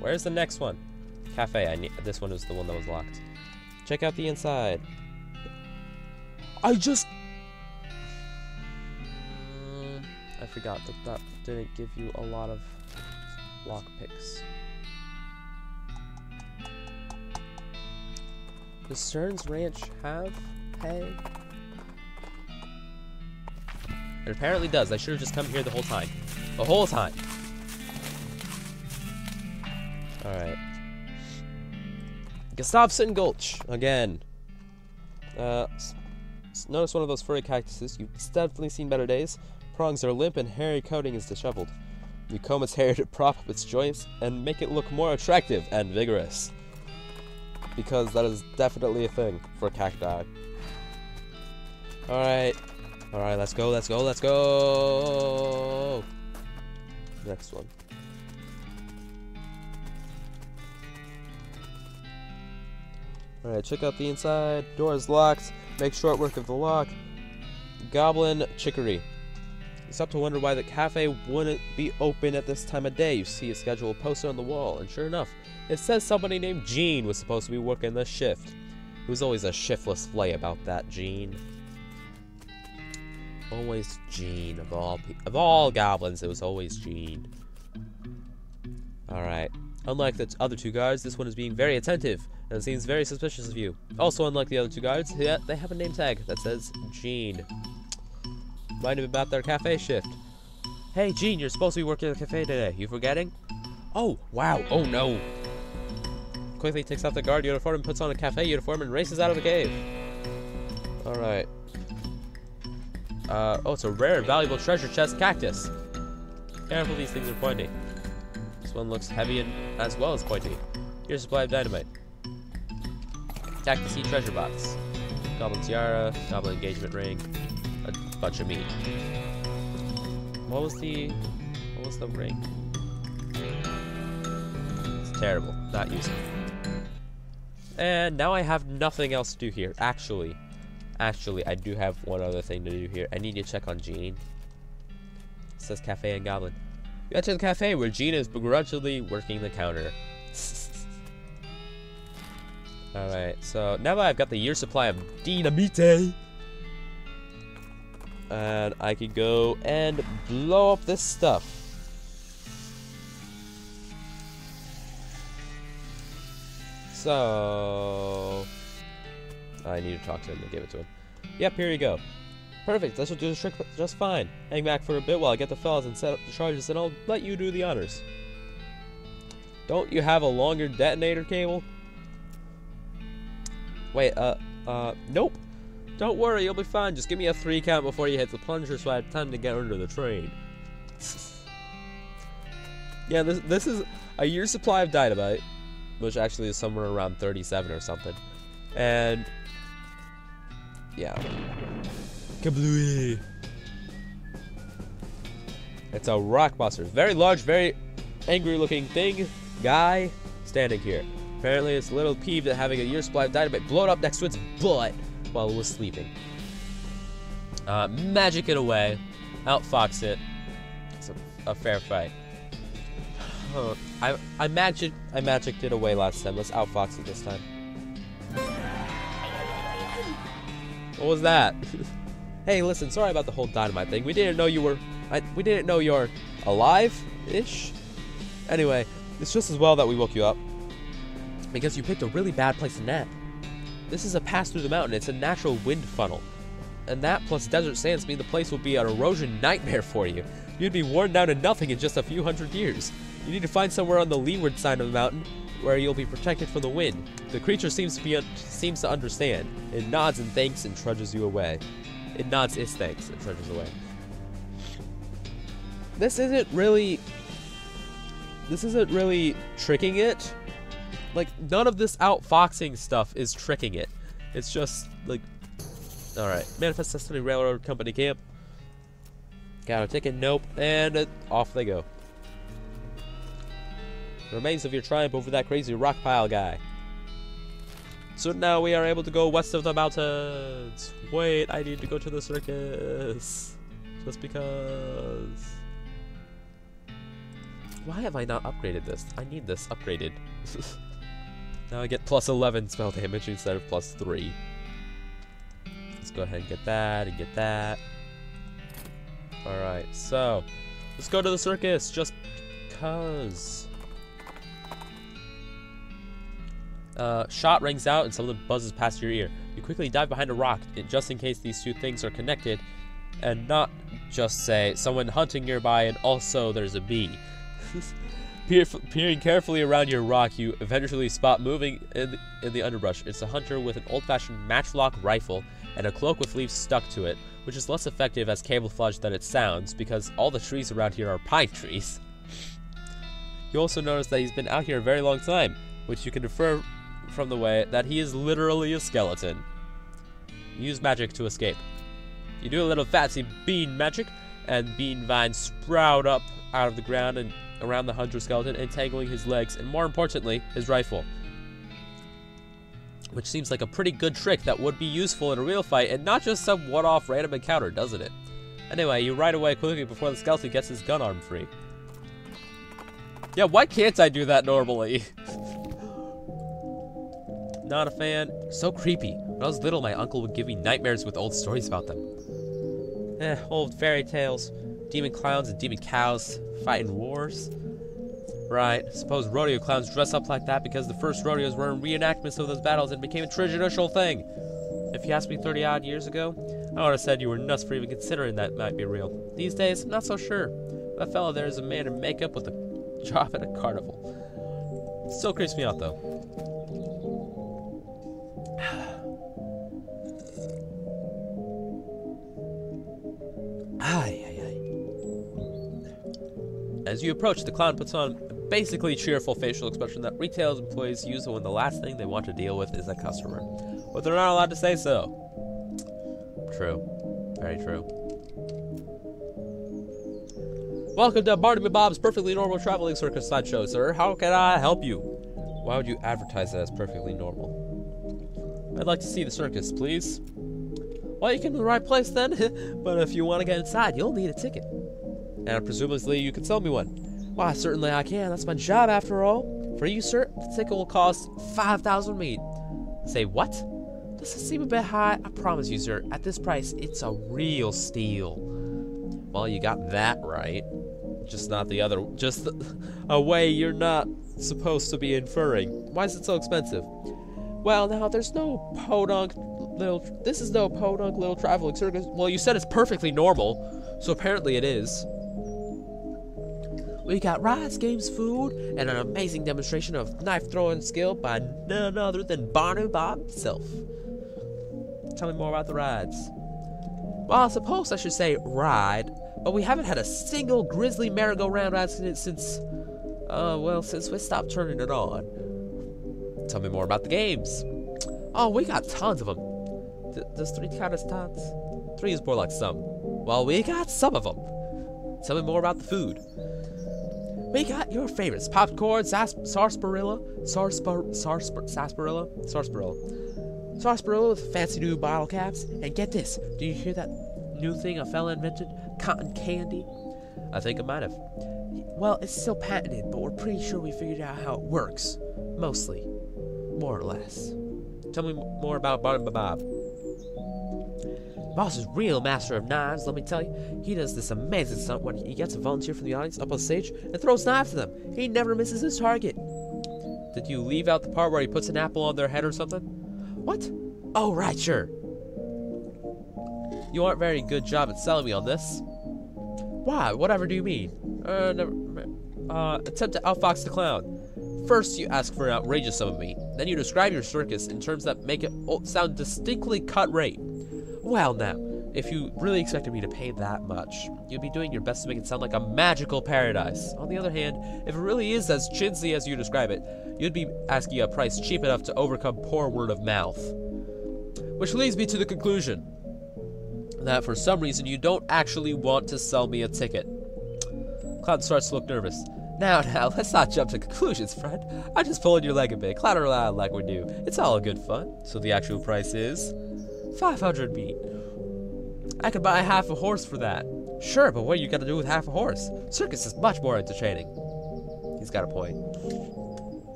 Where's the next one? Cafe. This one was the one that was locked. Check out the inside. I forgot that didn't give you a lot of lockpicks. Does Stern's Ranch have hay? It apparently does. I should have just come here the whole time. The whole time. Alright. Gustavson Gulch. Again. Notice one of those furry cactuses. You've definitely seen better days. Prongs are limp and hairy coating is disheveled. You comb its hair to prop up its joints and make it look more attractive and vigorous. Because that is definitely a thing for cacti. Alright. Alright, let's go, let's go, let's go! Next one. Alright, check out the inside. Door is locked. Make short work of the lock. Goblin Chicory. You stop to wonder why the cafe wouldn't be open at this time of day. You see a schedule posted on the wall, and sure enough, it says somebody named Gene was supposed to be working this shift. It was always a shiftless flay about that, Gene. Always Gene. Of all goblins, it was always Gene. Alright. Unlike the other two guards, this one is being very attentive, and it seems very suspicious of you. Also, unlike the other two guards, they have a name tag that says Gene. Remind him about their cafe shift. Hey, Gene, you're supposed to be working at the cafe today. You forgetting? Oh, wow. Oh, no. Quickly takes off the guard uniform and puts on a cafe uniform and races out of the cave. Alright. Oh, it's a rare and valuable treasure chest cactus. Careful, these things are pointy. This one looks heavy and as well as pointy. Here's a supply of dynamite. Cactus treasure box. Goblin tiara, goblin engagement ring, a bunch of meat. What was the ring? It's terrible. Not useful. And now I have nothing else to do here. Actually, I do have one other thing to do here. I need to check on Gene. It says cafe and goblin. You enter the cafe where Gene is begrudgingly working the counter. Alright, so now that I've got the year supply of dynamite, and I can go and blow up this stuff. So I need to talk to him and give it to him. Yep, here you go. Perfect, this will do the trick just fine. Hang back for a bit while I get the fellas and set up the charges, and I'll let you do the honors. Don't you have a longer detonator cable? Wait, nope. Don't worry, you'll be fine. Just give me a 3 count before you hit the plunger so I have time to get under the train. Yeah, this is a year's supply of dynamite, which actually is somewhere around 37 or something. And yeah. Kablooey. It's a rock buster. Very large, very angry looking guy standing here. Apparently it's a little peeved at having a year's supply of dynamite blown up next to its butt while it was sleeping. Magic it away. Outfox it. It's a fair fight. I magicked it away last time. Let's outfox it this time. What was that? Hey, listen, sorry about the whole dynamite thing. We didn't know you were... we didn't know you're alive-ish? Anyway, it's just as well that we woke you up. Because you picked a really bad place to nap. This is a pass through the mountain. It's a natural wind funnel. And that plus desert sands mean the place will be an erosion nightmare for you. You'd be worn down to nothing in just a few hundred years. You need to find somewhere on the leeward side of the mountain where you'll be protected from the wind. The creature seems to understand. It nods and thanks and trudges you away. It nods its thanks and trudges away. This isn't really tricking it. Like, none of this outfoxing stuff is tricking it. It's just like, alright, Manifest Destiny Railroad Company camp. Got a ticket, nope, and off they go. The remains of your triumph over that crazy rock pile guy. So now we are able to go west of the mountains. Wait, I need to go to the circus. Just because. Why have I not upgraded this? I need this upgraded. Now I get plus 11 spell damage instead of plus 3. Let's go ahead and get that and get that. Alright, so let's go to the circus just because. Shot rings out and something buzzes past your ear. You quickly dive behind a rock just in case these two things are connected and not just say someone hunting nearby and also there's a bee. Peering carefully around your rock, you eventually spot moving in the underbrush. It's a hunter with an old-fashioned matchlock rifle and a cloak with leaves stuck to it, which is less effective as camouflage than it sounds because all the trees around here are pine trees. You also notice that he's been out here a very long time, which you can infer from the way that he is literally a skeleton. Use magic to escape. You do a little fancy bean magic, and bean vines sprout up out of the ground and around the hunter skeleton, entangling his legs and, more importantly, his rifle. Which seems like a pretty good trick that would be useful in a real fight and not just some one-off random encounter, doesn't it? Anyway, you ride away quickly before the skeleton gets his gun arm free. Yeah, why can't I do that normally? Not a fan. So creepy. When I was little, my uncle would give me nightmares with old stories about them. Old fairy tales. Demon clowns and demon cows fighting wars. Right. Suppose rodeo clowns dress up like that because the first rodeos were reenactments of those battles and became a traditional thing. If you asked me 30-odd years ago, I would have said you were nuts for even considering that might be real. These days, I'm not so sure. That fella there is a man in makeup with a job at a carnival. It still creeps me out, though. As you approach, the clown puts on a basically cheerful facial expression that retail employees use when the last thing they want to deal with is a customer. But they're not allowed to say so. True. Very true. Welcome to Barnaby Bob's Perfectly Normal Traveling Circus Sideshow, sir. How can I help you? Why would you advertise it as perfectly normal? I'd like to see the circus, please. Well, you came to the right place then, but if you want to get inside, you'll need a ticket. And presumably you can sell me one. Why, certainly I can. That's my job after all. For you, sir, the ticket will cost 5,000 meat. Say what? Does it seem a bit high? I promise you, sir, at this price, it's a real steal. Well, you got that right. Just not the other, just a way you're not supposed to be inferring. Why is it so expensive? Well, now, this is no podunk little traveling circus. Well, you said it's perfectly normal, so apparently it is. We got rides, games, food, and an amazing demonstration of knife-throwing skill by none other than Barnaby Bob himself. Tell me more about the rides. Well, I suppose I should say ride, but we haven't had a single grisly merry-go-round accident since we stopped turning it on. Tell me more about the games. Oh, we got tons of them. Does 3 count as tons? 3 is more like some. Well, we got some of them. Tell me more about the food. We got your favorites: popcorn, sarsaparilla with fancy new bottle caps. And get this, do you hear that new thing a fella invented? Cotton candy? I think I might have. Well, it's still patented, but we're pretty sure we figured out how it works. Mostly. More or less. Tell me more about Barnaby Bob. Boss is real master of knives, let me tell you. He does this amazing stunt when he gets a volunteer from the audience up on stage and throws knives at them. He never misses his target. Did you leave out the part where he puts an apple on their head or something? What? Oh, right, sure. You aren't very good job at selling me on this. Why? Whatever do you mean? Attempt to outfox the clown. First, you ask for an outrageous sum of meat. Then you describe your circus in terms that make it sound distinctly cut rate. Well, now, if you really expected me to pay that much, you'd be doing your best to make it sound like a magical paradise. On the other hand, if it really is as chintzy as you describe it, you'd be asking a price cheap enough to overcome poor word of mouth. Which leads me to the conclusion that for some reason you don't actually want to sell me a ticket. Clown starts to look nervous. Now, let's not jump to conclusions, friend. I'm just pulling your leg a bit, clatter around like we do. It's all good fun. So the actual price is 500 meat. I could buy half a horse for that. Sure, but what are you gonna do with half a horse? Circus is much more entertaining. He's got a point.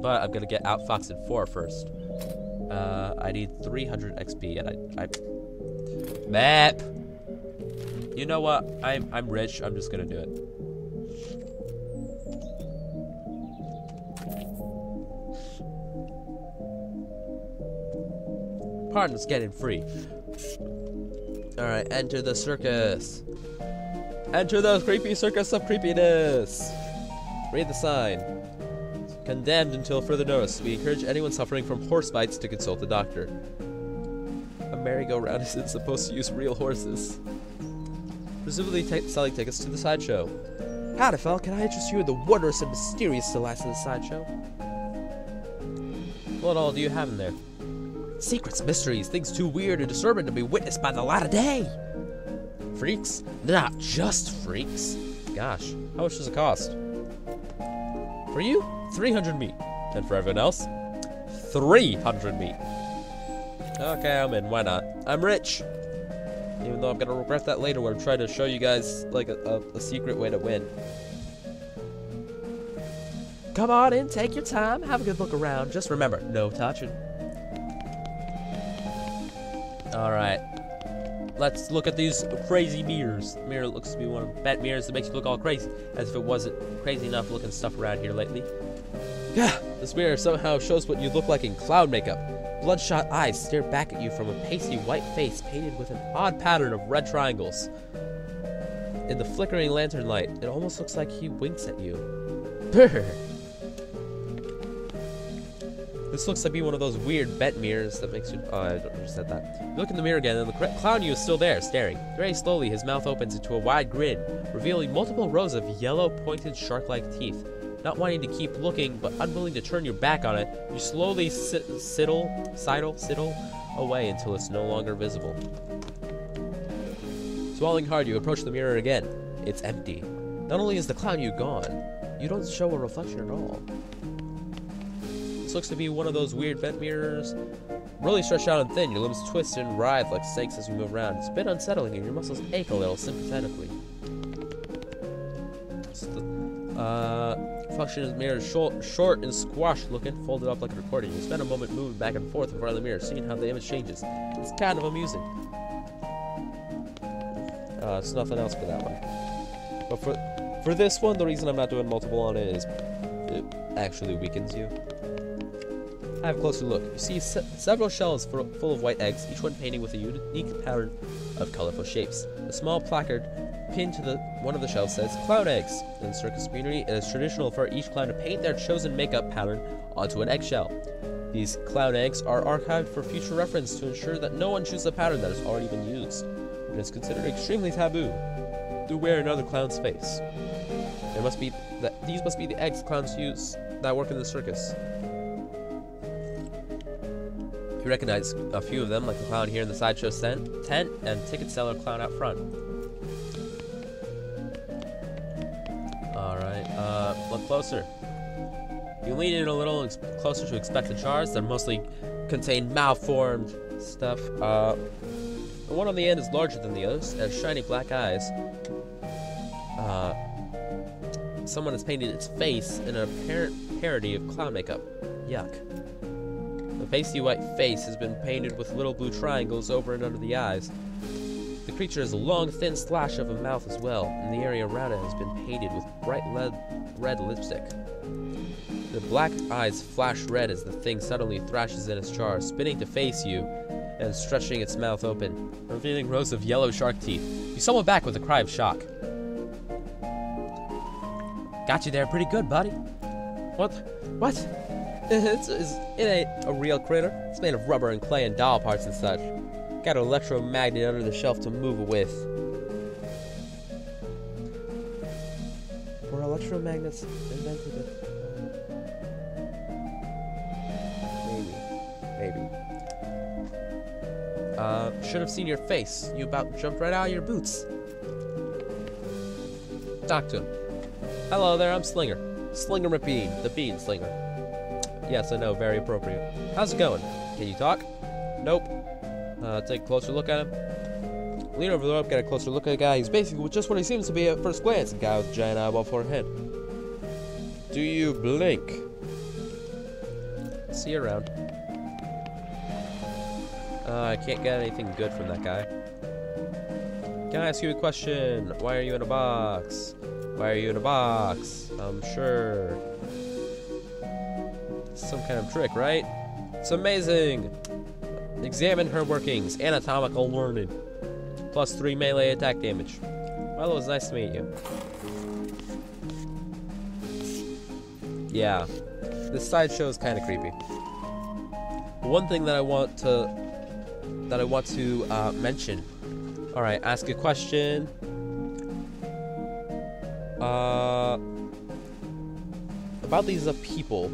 But I'm gonna get outfoxed in 4 first. I need 300 XP, and I map. You know what? I'm rich. I'm just gonna do it. Pardon's getting free. All right, enter the circus. Enter the creepy circus of creepiness. Read the sign. Condemned until further notice. We encourage anyone suffering from horse bites to consult a doctor. A merry-go-round isn't supposed to use real horses. Presumably selling tickets to the sideshow. Howdy, fella. Can I interest you in the wondrous and mysterious delights of the sideshow? What all do you have in there? Secrets, mysteries, things too weird or disturbing to be witnessed by the light of day. Freaks? Not just freaks. Gosh, how much does it cost? For you, 300 meat. And for everyone else, 300 meat. Okay, I'm in. Why not? I'm rich. Even though I'm gonna regret that later when I'm trying to show you guys like a secret way to win. Come on in, take your time, have a good look around. Just remember, no touching. Alright. Let's look at these crazy mirrors. The mirror looks to be one of the bet mirrors that makes you look all crazy. As if it wasn't crazy enough looking stuff around here lately. Yeah, this mirror somehow shows what you look like in clown makeup. Bloodshot eyes stare back at you from a pasty white face painted with an odd pattern of red triangles. In the flickering lantern light, it almost looks like he winks at you. Brr. This looks to be one of those weird bet mirrors that makes you... Oh, I just said that. You look in the mirror again, and the clown you is still there, staring. Very slowly, his mouth opens into a wide grin, revealing multiple rows of yellow, pointed, shark-like teeth. Not wanting to keep looking, but unwilling to turn your back on it, you slowly sidle away until it's no longer visible. Swallowing hard, you approach the mirror again. It's empty. Not only is the clown you gone, you don't show a reflection at all. This looks to be one of those weird vent mirrors. Really stretched out and thin, your limbs twist and writhe like snakes as you move around. It's a bit unsettling and your muscles ache a little sympathetically. Function of the mirror is short and squashed looking, folded up like a recording. You spend a moment moving back and forth in front of the mirror, seeing how the image changes. It's kind of amusing. It's nothing else for that one. But for this one, the reason I'm not doing multiple on it is it actually weakens you. Have a closer look. You see several shells full of white eggs, each one painted with a unique pattern of colorful shapes. A small placard pinned to one of the shells says, "Clown eggs." In the circus community, it is traditional for each clown to paint their chosen makeup pattern onto an eggshell. These clown eggs are archived for future reference to ensure that no one chooses a pattern that has already been used. It is considered extremely taboo to wear another clown's face. These must be the eggs clowns use that work in the circus. You recognize a few of them, like the clown here in the sideshow tent and ticket seller clown out front. Alright, look closer. You lean in a little closer to inspect the jars that mostly contain malformed stuff. The one on the end is larger than the others, has shiny black eyes. Someone has painted its face in an apparent parody of clown makeup. Yuck. The pasty white face has been painted with little blue triangles over and under the eyes. The creature has a long, thin slash of a mouth as well, and the area around it has been painted with bright red lipstick. The black eyes flash red as the thing suddenly thrashes in its jar, spinning to face you and stretching its mouth open, revealing rows of yellow shark teeth. You stumble back with a cry of shock. Got you there pretty good, buddy. What? It ain't a real critter. It's made of rubber and clay and doll parts and such. Got an electromagnet under the shelf to move it with. Were electromagnets invented? Maybe. Should have seen your face. You about jumped right out of your boots. Talk to him. Hello there, I'm Slinger. Slinger McBean, the Bean Slinger. Yes, I know, very appropriate. How's it going? Can you talk? Nope. Take a closer look at him. Lean over the rope, get a closer look at the guy. He's basically just what he seems to be at first glance. A guy with a giant eyeball for a head. Do you blink? See you around. I can't get anything good from that guy. Can I ask you a question? Why are you in a box? Why are you in a box? I'm sure. Some kind of trick, right? It's amazing! Examine her workings. Anatomical learning. +3 melee attack damage. Well, it was nice to meet you. Yeah. This sideshow is kind of creepy. One thing that I want to mention. All right, ask a question. About these people.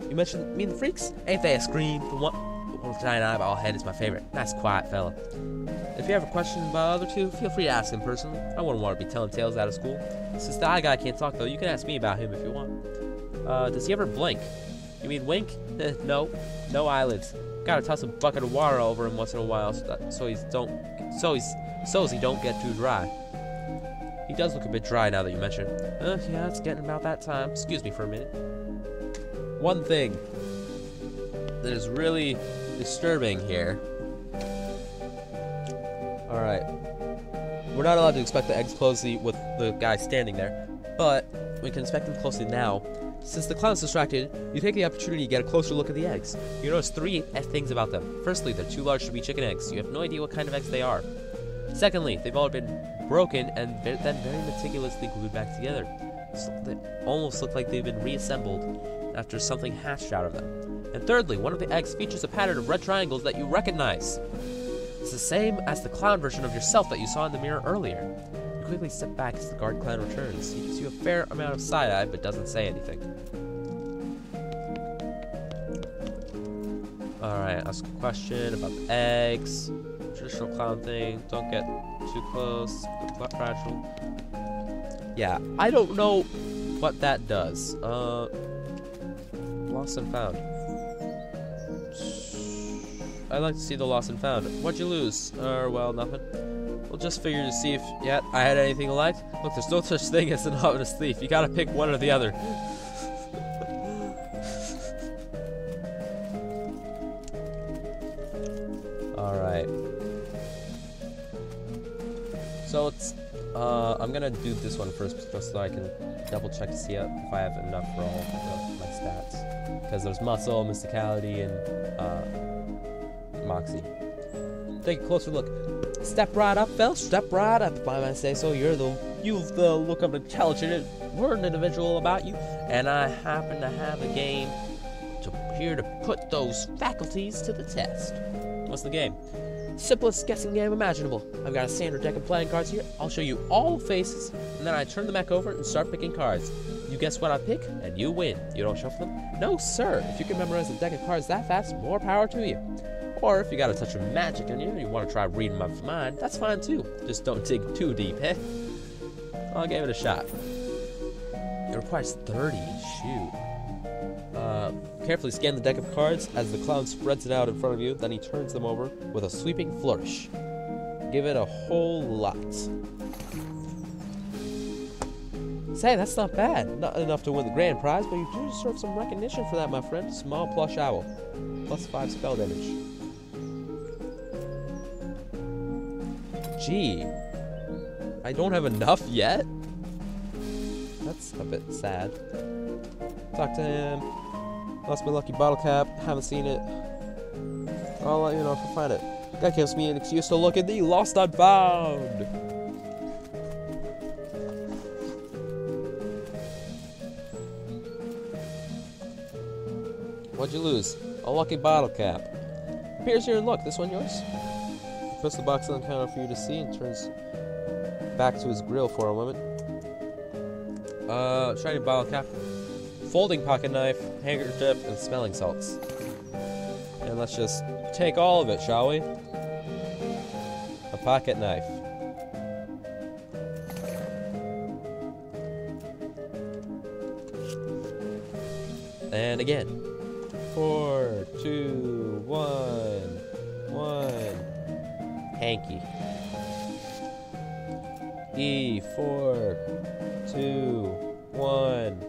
You mentioned mean the freaks? Ain't they a scream? The one with the giant eyeball head is my favorite. Nice, quiet fella. If you have a question about the other two, feel free to ask him personally. I wouldn't want to be telling tales out of school. Since the eye guy can't talk though, you can ask me about him if you want. Does he ever blink? You mean wink? No eyelids. Gotta toss a bucket of water over him once in a while, so he don't get too dry. He does look a bit dry now that you mention it. Yeah, it's getting about that time. Excuse me for a minute. One thing that is really disturbing here. Alright. We're not allowed to inspect the eggs closely with the guy standing there, but we can inspect them closely now. Since the clown's distracted, you take the opportunity to get a closer look at the eggs. You notice 3 things about them. Firstly, they're too large to be chicken eggs. You have no idea what kind of eggs they are. Secondly, they've all been broken and then very meticulously glued back together. So they almost look like they've been reassembled after something hatched out of them. And thirdly, one of the eggs features a pattern of red triangles that you recognize. It's the same as the clown version of yourself that you saw in the mirror earlier. You quickly step back as the guard clown returns. He gives you a fair amount of side-eye, but doesn't say anything. Alright, ask a question about the eggs. Traditional clown thing. Don't get too close. Fragile. Yeah, I don't know what that does. Lost and found. I'd like to see the lost and found. What'd you lose? Well, nothing. We'll just figure to see if yet I had anything I liked. Look, there's no such thing as an honest thief. You gotta pick one or the other. Alright. So it's I'm gonna do this one first just so I can double check to see if I have enough for all of my stats. Because there's muscle, mysticality, and moxie. Take a closer look. Step right up, fella. Step right up, if I might say so. You've the look of an intelligent, learned individual about you, and I happen to have a game here to put those faculties to the test. What's the game? Simplest guessing game imaginable. I've got a standard deck of playing cards here. I'll show you all faces, and then I turn them back over and start picking cards. You guess what I pick, and you win. You don't shuffle them? No, sir. If you can memorize a deck of cards that fast, more power to you. Or if you got a touch of magic in you and you want to try reading my mind, that's fine too. Just don't dig too deep, eh? I'll give it a shot. It requires 30. Shoot. Carefully scan the deck of cards as the clown spreads it out in front of you, then he turns them over with a sweeping flourish. Give it a whole lot. Say, that's not bad. Not enough to win the grand prize, but you do deserve some recognition for that, my friend. Small plush owl. +5 spell damage. Gee. I don't have enough yet? That's a bit sad. Talk to him. Lost my lucky bottle cap. Haven't seen it. I'll let you know if I find it. That gives me an excuse to look at the lost and found. What'd you lose? A lucky bottle cap. Appears here and look. This one yours? He puts the box on the counter for you to see and turns back to his grill for a moment. Shiny bottle cap. Folding pocket knife, handkerchief, and smelling salts. And let's just take all of it, shall we? A pocket knife. And again. 4, 2, 1. Hanky. E, 4, 2, 1.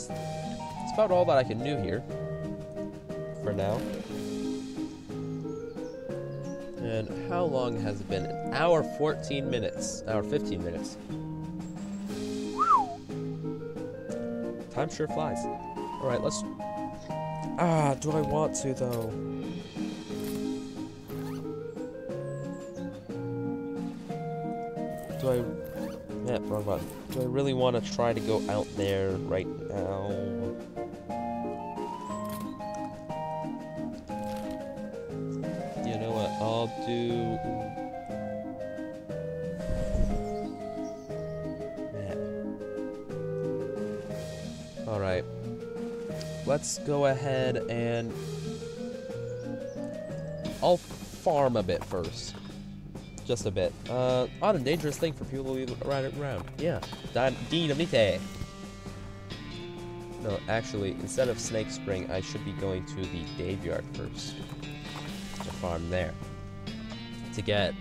that's about all that I can do here. For now. And how long has it been? An hour 14 minutes. Hour 15 minutes. Time sure flies. Alright, let's... do I want to, though? Do I... Yeah, wrong button. Do I really want to try to go out there right now? You know what? I'll do... Alright. Let's go ahead and... I'll farm a bit first. Just a bit. Not a dangerous thing for people to leave right around. Yeah. Dynamite. No, actually, instead of Snake Spring, I should be going to the graveyard first. To farm there. To get,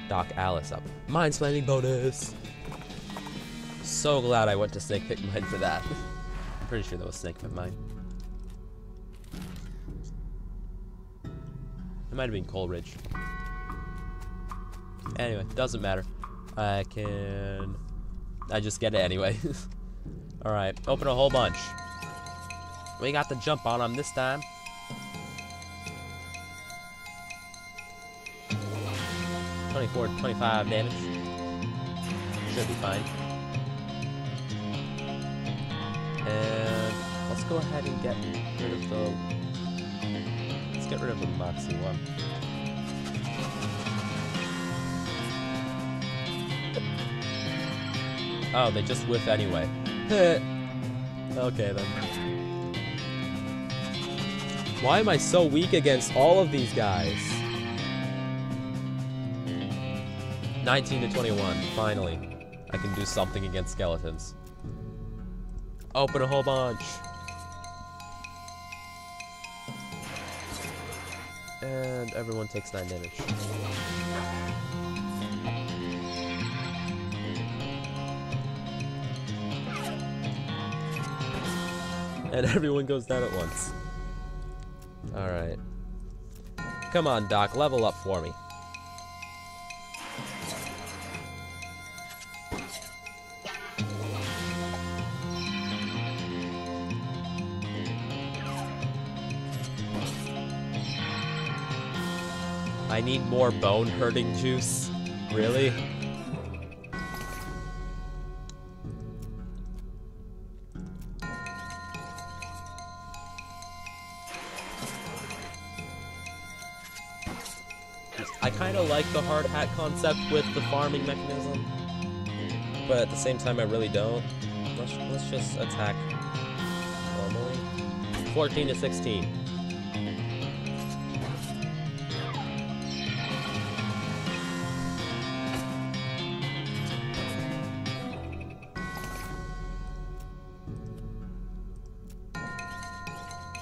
Doc Alice up. Mind slamming bonus! So glad I went to Snake Pit Mine for that. I'm pretty sure that was Snake Pit Mine. It might have been Coleridge. Anyway, doesn't matter. I just get it anyway. Alright, open a whole bunch. We got the jump on him this time. 24, 25 damage. Should be fine. And let's go ahead and get rid of the... Let's get rid of the Moxie one. Oh, they just whiff anyway. Okay, then. Why am I so weak against all of these guys? 19 to 21, finally. I can do something against skeletons. Open a whole bunch. And everyone takes 9 damage. And everyone goes down at once. Alright. Come on, Doc, level up for me. I need more bone hurting juice. Really? I kind of like the hard hat concept with the farming mechanism, but at the same time I really don't. Let's just attack normally. 14 to 16.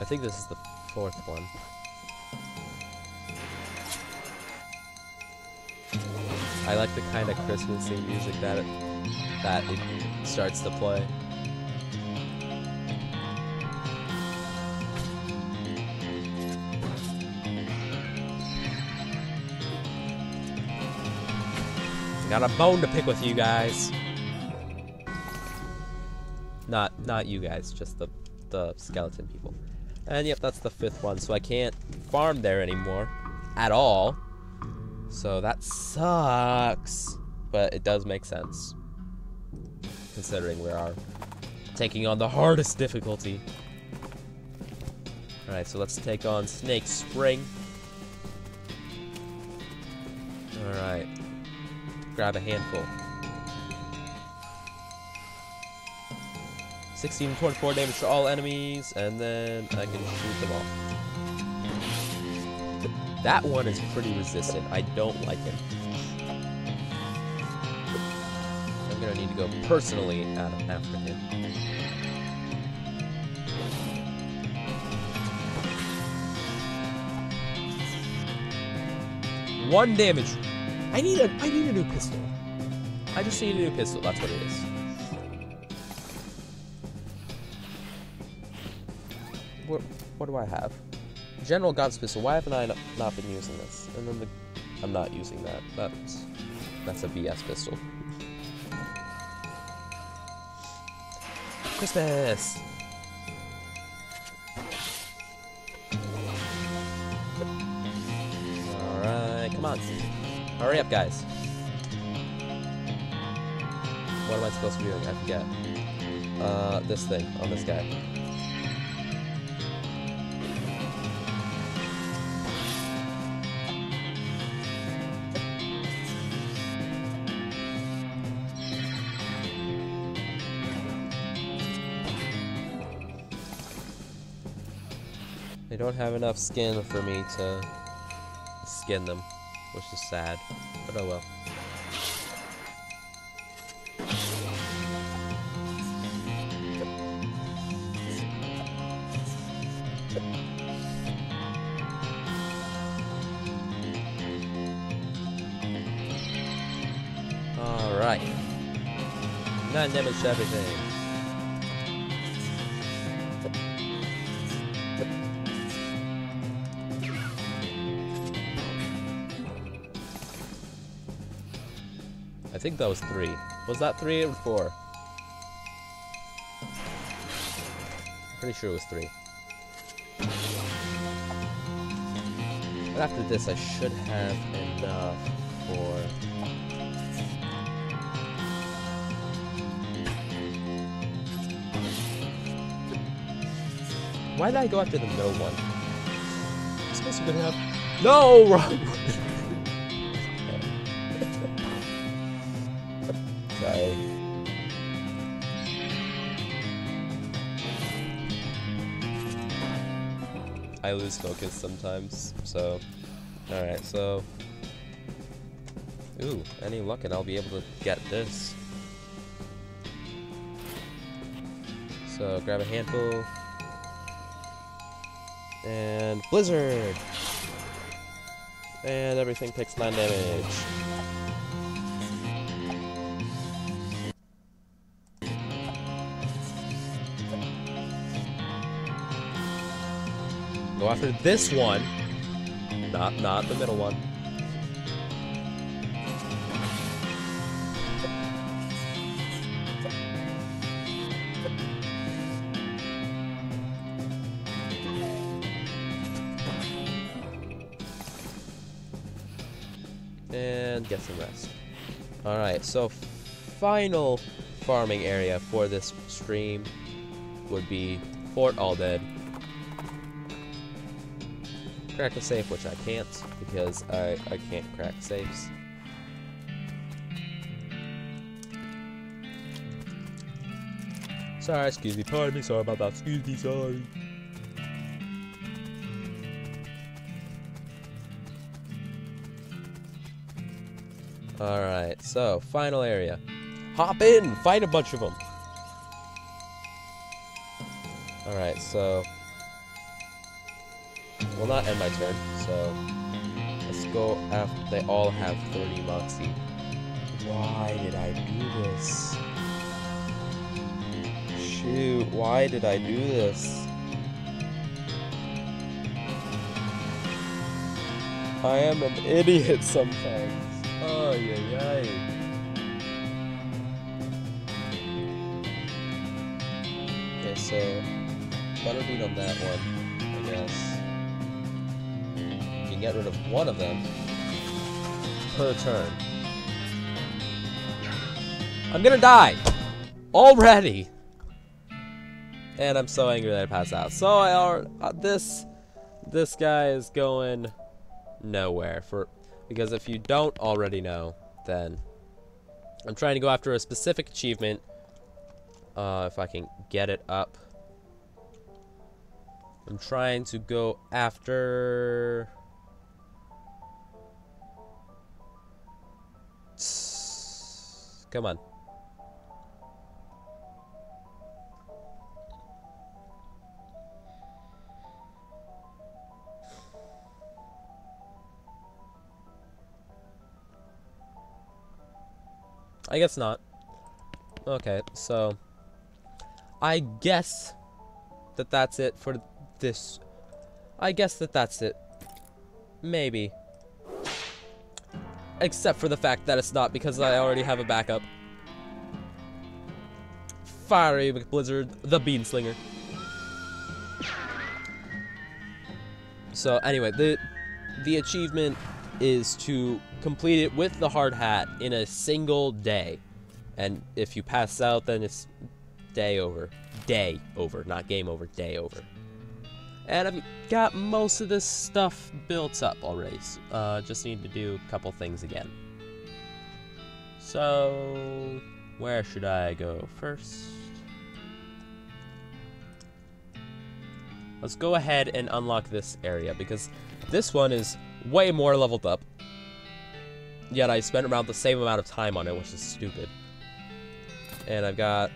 I think this is the 4th one. I like the kind of Christmassy music that it starts to play. Got a bone to pick with you guys. Not you guys, just the skeleton people. And yep, that's the 5th one, so I can't farm there anymore at all. So that sucks, but it does make sense, considering we are taking on the hardest difficulty. Alright, so let's take on Snake Spring. Alright, grab a handful. 16 to 24 damage to all enemies, and then I can shoot them all. That one is pretty resistant. I don't like it. I'm gonna need to go personally after him. One damage. I need a new pistol. I just need a new pistol. That's what it is. what do I have? General God's Pistol. Why haven't I not been using this? And then I'm not using that. That's a BS pistol. Christmas! Alright, come on. Hurry up, guys. What am I supposed to be doing? I forget. This thing on this guy. They don't have enough skin for me to skin them, which is sad, but oh well. Alright. 9 damage to everything. I think that was 3. Was that 3 or 4? Pretty sure it was 3. And after this, I should have enough for... Why did I go after the no one? I'm supposed to be gonna have... No! Wrong one! Sorry. I lose focus sometimes, so... Alright, so... Ooh, any luck and I'll be able to get this. So, grab a handful. And Blizzard! And everything takes 9 damage. Go after this one. Not the middle one. And get some rest. Alright, so final farming area for this stream would be Fort Aldead. Crack a safe, which I can't, because I can't crack safes. Sorry, excuse me, pardon me, sorry about that, excuse me, sorry. Alright, so, final area. Hop in! Fight a bunch of them! Alright, so... will not end my turn, so... let's go after they all have 30 Moxie. Why did I do this? Shoot, why did I do this? I am an idiot sometimes. Oh, yeah. Okay, so butterbean on that one, I guess. You can get rid of one of them per turn. I'm gonna die already, and I'm so angry that I passed out. So this guy is going nowhere because if you don't already know, then I'm trying to go after a specific achievement. If I can get it up, I'm trying to go after. Come on. I guess not. Okay, so I guess that that's it for this... I guess that's it. Maybe. Except for the fact that it's not, because I already have a backup. Fiery McBlizzard, the Beanslinger. So anyway, the achievement is to complete it with the hard hat in a single day. And if you pass out, then it's day over. Day over, not game over, day over. And I've got most of this stuff built up already. Just need to do a couple things again. So, where should I go first? Let's go ahead and unlock this area, because this one is way more leveled up. Yet I spent around the same amount of time on it, which is stupid. And I've got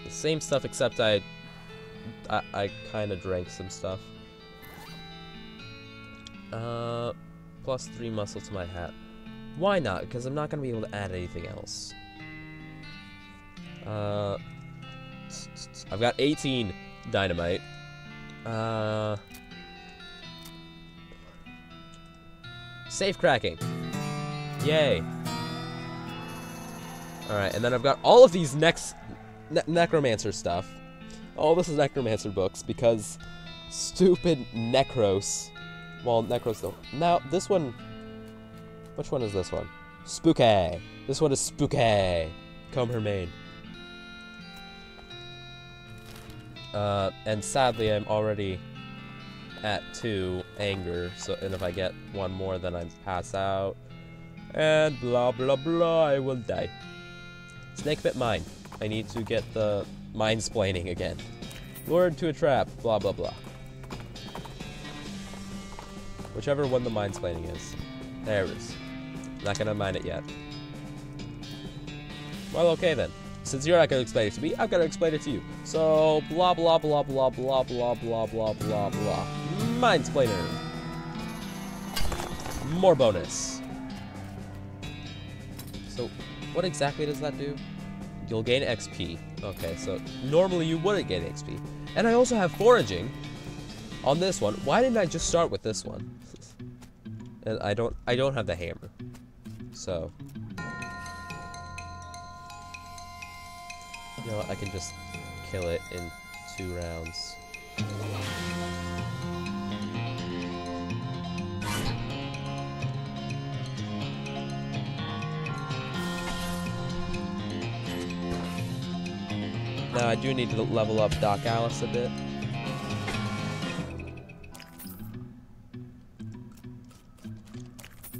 the same stuff, except I kind of drank some stuff. Plus 3 muscle to my hat. Why not? Because I'm not going to be able to add anything else. I've got 18 dynamite. Safe cracking. Yay. Alright, and then I've got all of these necromancer stuff. All this is necromancer books, because stupid Necros. Well, Necros don't. Now, this one... Which one is this one? Spooky. This one is Spooky. Comb her mane. And sadly, I'm already at 2 anger, so, and if I get one more, then I pass out. And blah blah blah, I will die. Snake bit mine. I need to get the mind-splaining again. Lured to a trap, blah blah blah. Whichever one the mind-splaining is. There it is. Not gonna mind it yet. Well, okay then. Since you're not gonna explain it to me, I'm gonna explain it to you. So, blah blah blah blah blah blah blah blah blah blah. Mind-splainer. More bonus. So, what exactly does that do? You'll gain XP. Okay, so normally you wouldn't gain XP. And I also have foraging on this one. Why didn't I just start with this one? And I don't have the hammer. So, you know what, I can just kill it in 2 rounds. Now I do need to level up Doc Alice a bit.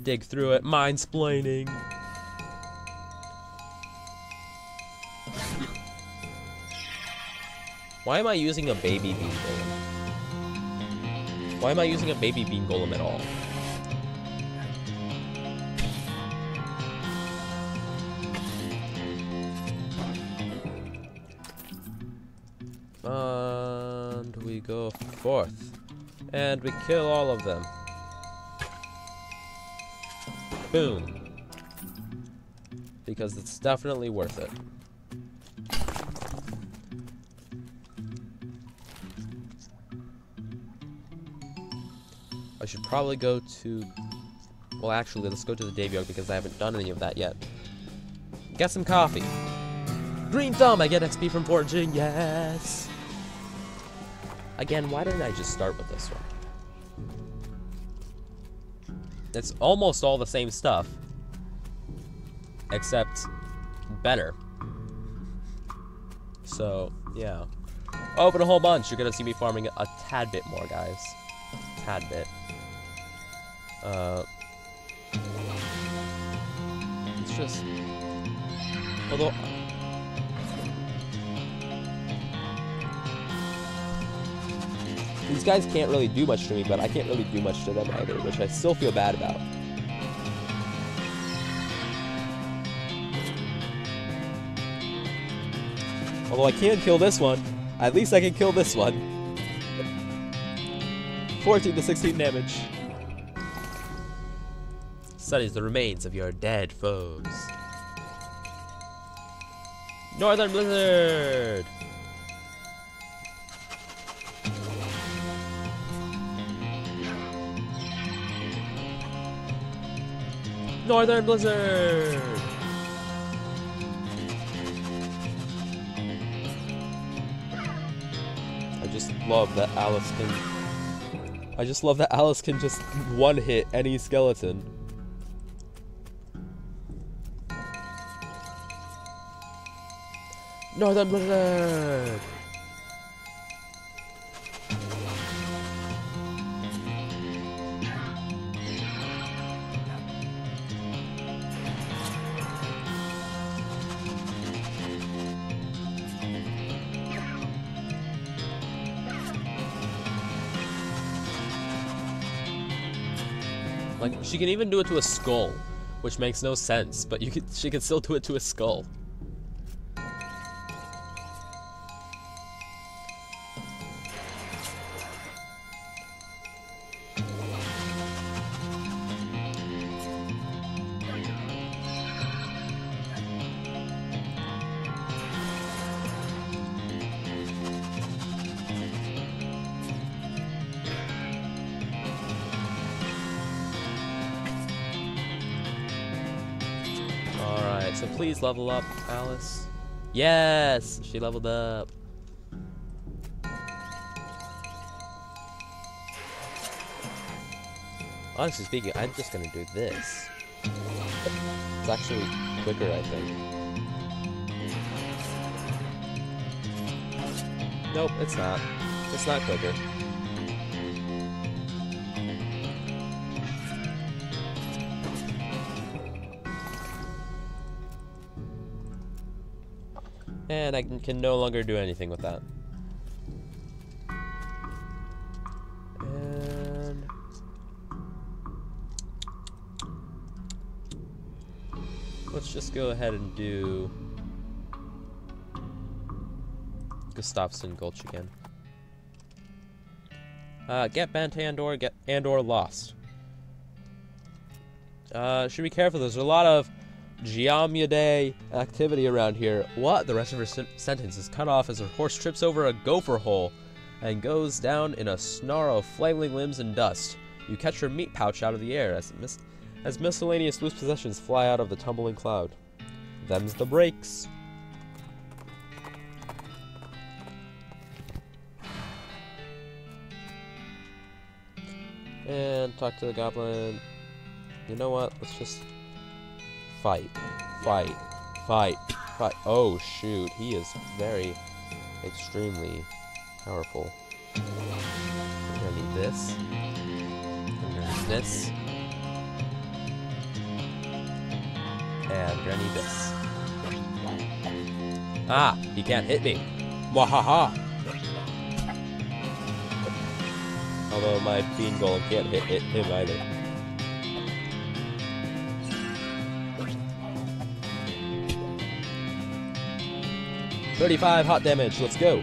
Dig through it, mind-splaining. Why am I using a baby bean golem? Why am I using a baby bean golem at all? And we go forth. And we kill all of them. Boom. Because it's definitely worth it. I should probably go to... Well, actually, let's go to the Daveyard because I haven't done any of that yet. Get some coffee. Green Thumb! I get XP from foraging, yes! Again, why didn't I just start with this one? It's almost all the same stuff. Except better. So, yeah. Open a whole bunch. You're gonna see me farming a tad bit more, guys. Tad bit. It's just... Although... These guys can't really do much to me, but I can't really do much to them either, which I still feel bad about. Although I can kill this one. At least I can kill this one. 14 to 16 damage. Studies the remains of your dead foes. Northern Blizzard! Northern Blizzard! I just love that Alice can just one-hit any skeleton. Northern Blizzard! Like, she can even do it to a skull, which makes no sense, but she can still do it to a skull. So please level up, Alice. Yes! She leveled up. Honestly speaking, I'm just gonna do this. It's actually quicker, I think. Nope, it's not. It's not quicker. And I can no longer do anything with that. And let's just go ahead and do Gustafsson Gulch again. Get bent and/or lost. Should be careful. There's a lot of Giamude activity around here. What? The rest of her sentence is cut off as her horse trips over a gopher hole and goes down in a snarl of flailing limbs and dust. You catch her meat pouch out of the air as miscellaneous loose possessions fly out of the tumbling cloud. Them's the breaks. And talk to the goblin. You know what? Let's just fight. Fight. Fight. Fight. Oh, shoot. He is very, extremely powerful. We're gonna need this. We're gonna need this. And we're gonna need this. Ah! He can't hit me. Mwahaha! Although my bean golem can't hit him either. $35 hot damage, let's go.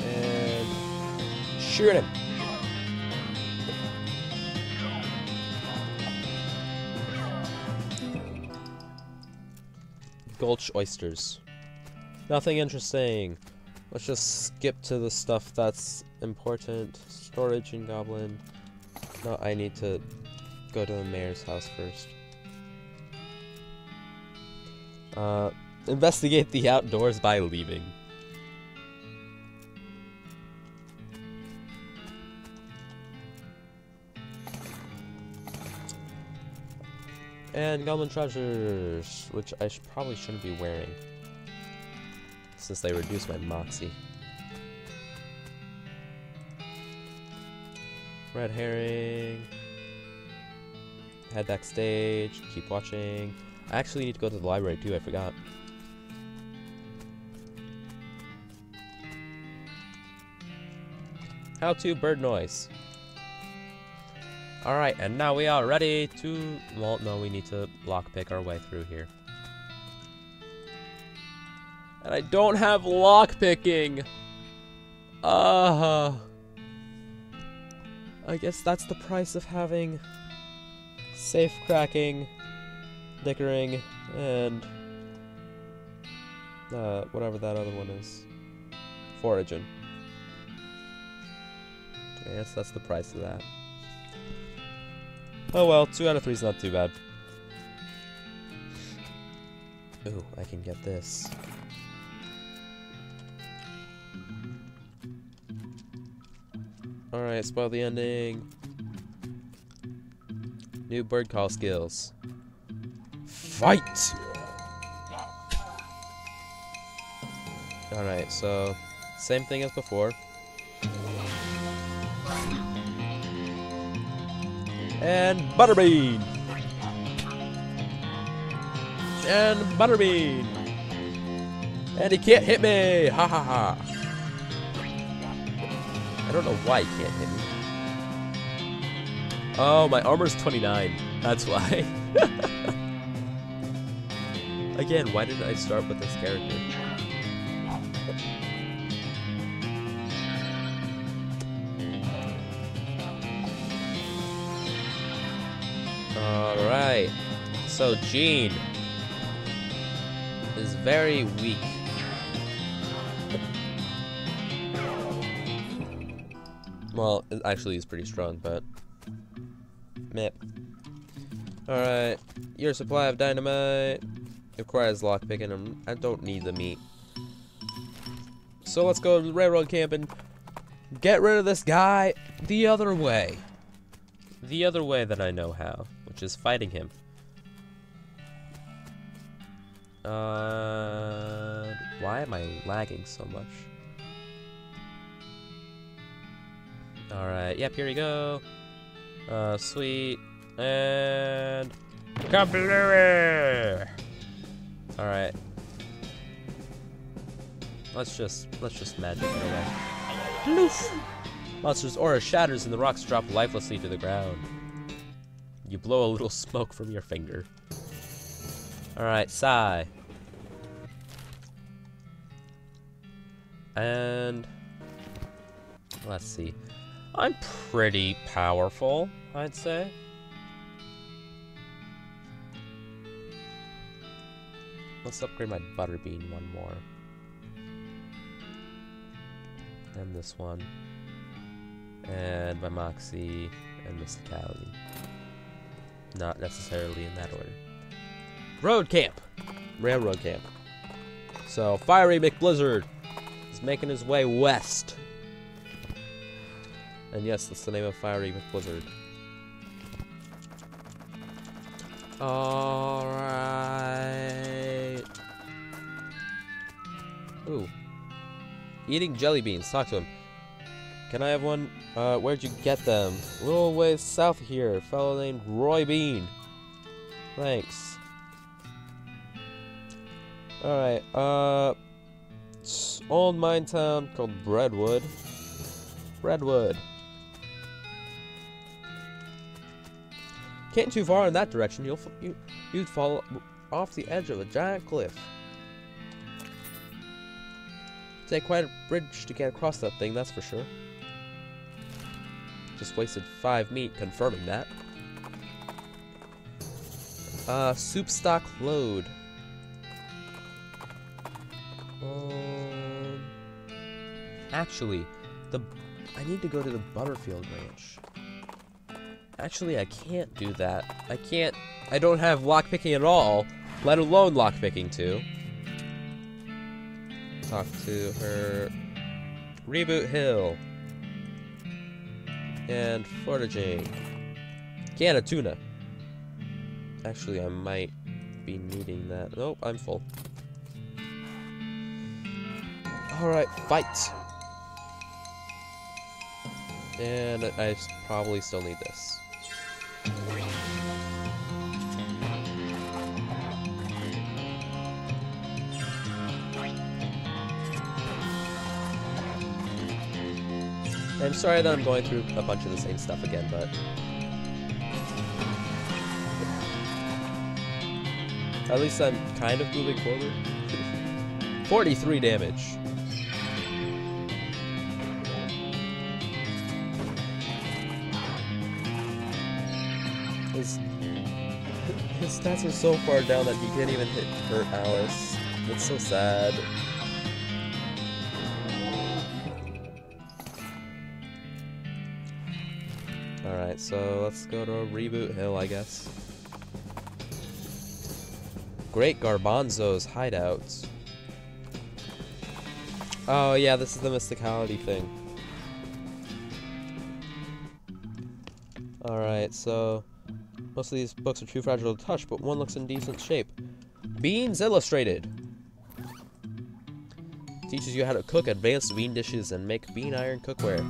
And shoot him. Gulch oysters. Nothing interesting. Let's just skip to the stuff that's important. Storage and goblin. No, I need to go to the mayor's house first. Investigate the outdoors by leaving. And goblin treasures, which I probably shouldn't be wearing, since they reduce my moxie. Red herring. Head backstage. Keep watching. I actually need to go to the library too, I forgot. How to bird noise. Alright, and now we are ready to... Well, no, we need to lockpick our way through here. And I don't have lockpicking! I guess that's the price of having safe cracking, dickering, and whatever that other one is. Foraging. I guess that's the price of that. Oh well, 2 out of 3 is not too bad. Ooh, I can get this. Alright, spoil the ending. New bird call skills. Fight! Alright, so same thing as before. And Butterbean! And Butterbean! And he can't hit me! Ha ha ha! I don't know why he can't hit me. Oh, my armor's 29. That's why. Again, why did I start with this character? Alright. So, Gene is very weak. Well, actually he's pretty strong, but meh. Alright. Your supply of dynamite requires lockpicking, and I don't need the meat. So let's go to the railroad camp and get rid of this guy the other way. The other way that I know how, which is fighting him. Why am I lagging so much? Alright, yep, here we go. Sweet. And Kablooey! Alright. Let's just magic it away. Bloof! Monster's aura shatters and the rocks drop lifelessly to the ground. You blow a little smoke from your finger. Alright, sigh. And let's see. I'm pretty powerful, I'd say. Let's upgrade my Butterbean one more. And this one. And my Moxie and Mysticality. Not necessarily in that order. Road camp! Railroad camp. So, Fiery McBlizzard is making his way west. And yes, that's the name of Fiery McBlizzard. Alright. Ooh. Eating jelly beans. Talk to him. Can I have one? Where'd you get them? A little ways south of here. A fellow named Roy Bean. Thanks. Alright, old mine town called Breadwood. Breadwood. Getting too far in that direction, you'd fall off the edge of a giant cliff. Take quite a bridge to get across that thing, that's for sure. Just wasted 5 meat confirming that. Soup stock load. Actually, I need to go to the Butterfield Ranch. Actually, I can't do that. I don't have lockpicking at all, let alone lockpicking too. Talk to her. Reboot Hill. And foraging. Can of tuna. Actually, I might be needing that. Nope, I'm full. Alright, fight! And I probably still need this. I'm sorry that I'm going through a bunch of the same stuff again, but at least I'm kind of moving forward. 43 damage. His stats are so far down that he can't even hurt Alice. It's so sad. Alright, Alright, so let's go to Reboot Hill, I guess. Great Garbanzo's hideouts. Oh yeah, this is the mysticality thing. Alright, so most of these books are too fragile to touch, but one looks in decent shape. Beans Illustrated teaches you how to cook advanced bean dishes and make bean iron cookware.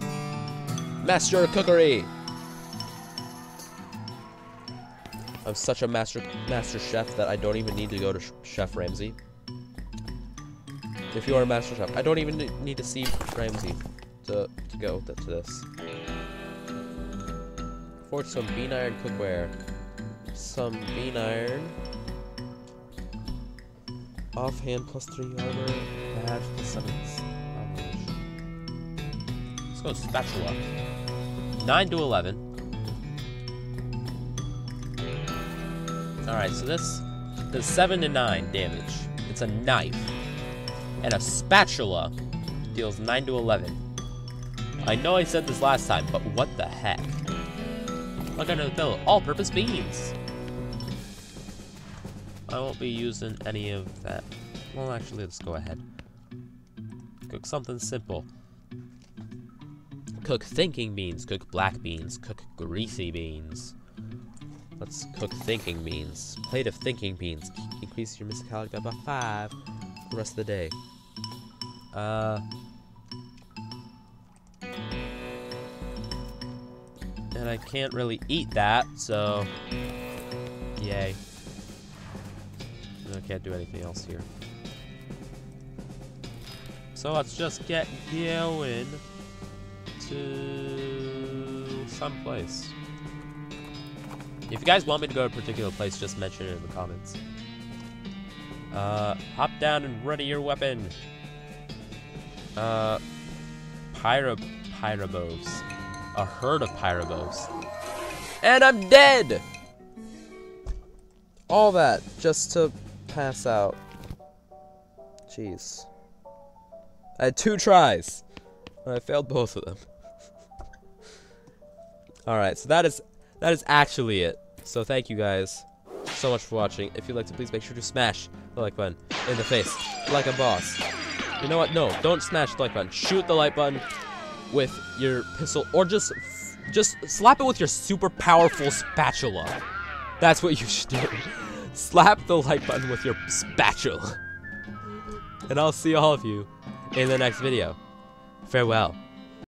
Master Cookery! I'm such a master chef that I don't even need to go to Chef Ramsay. If you are a master chef, I don't even need to see Ramsay to go to this. Forge some bean iron cookware. Some bean iron. Offhand +3 armor. Badge +7. Let's go spatula. 9 to 11. Alright, so this does 7 to 9 damage. It's a knife. And a spatula deals 9 to 11. I know I said this last time, but what the heck? Look under the pillow. All-purpose beans. I won't be using any of that. Well, actually, let's go ahead. Cook something simple. Cook thinking beans. Cook black beans. Cook greasy beans. Let's cook thinking beans. Plate of thinking beans. Increase your mysticality by about 5 for the rest of the day. And I can't really eat that, so yay. I can't do anything else here. So let's just get going to some place. If you guys want me to go to a particular place, just mention it in the comments. Hop down and ready your weapon. Pyrobos. A herd of pyrobos. And I'm dead! All that just to pass out. Jeez. I had 2 tries. And I failed both of them. Alright, so that is actually it. So thank you guys so much for watching. If you'd like to, please make sure to smash the like button in the face like a boss. You know what? No, don't smash the like button. Shoot the like button with your pistol, or just slap it with your super powerful spatula. That's what you should do. Slap the like button with your spatula. And I'll see all of you in the next video. Farewell.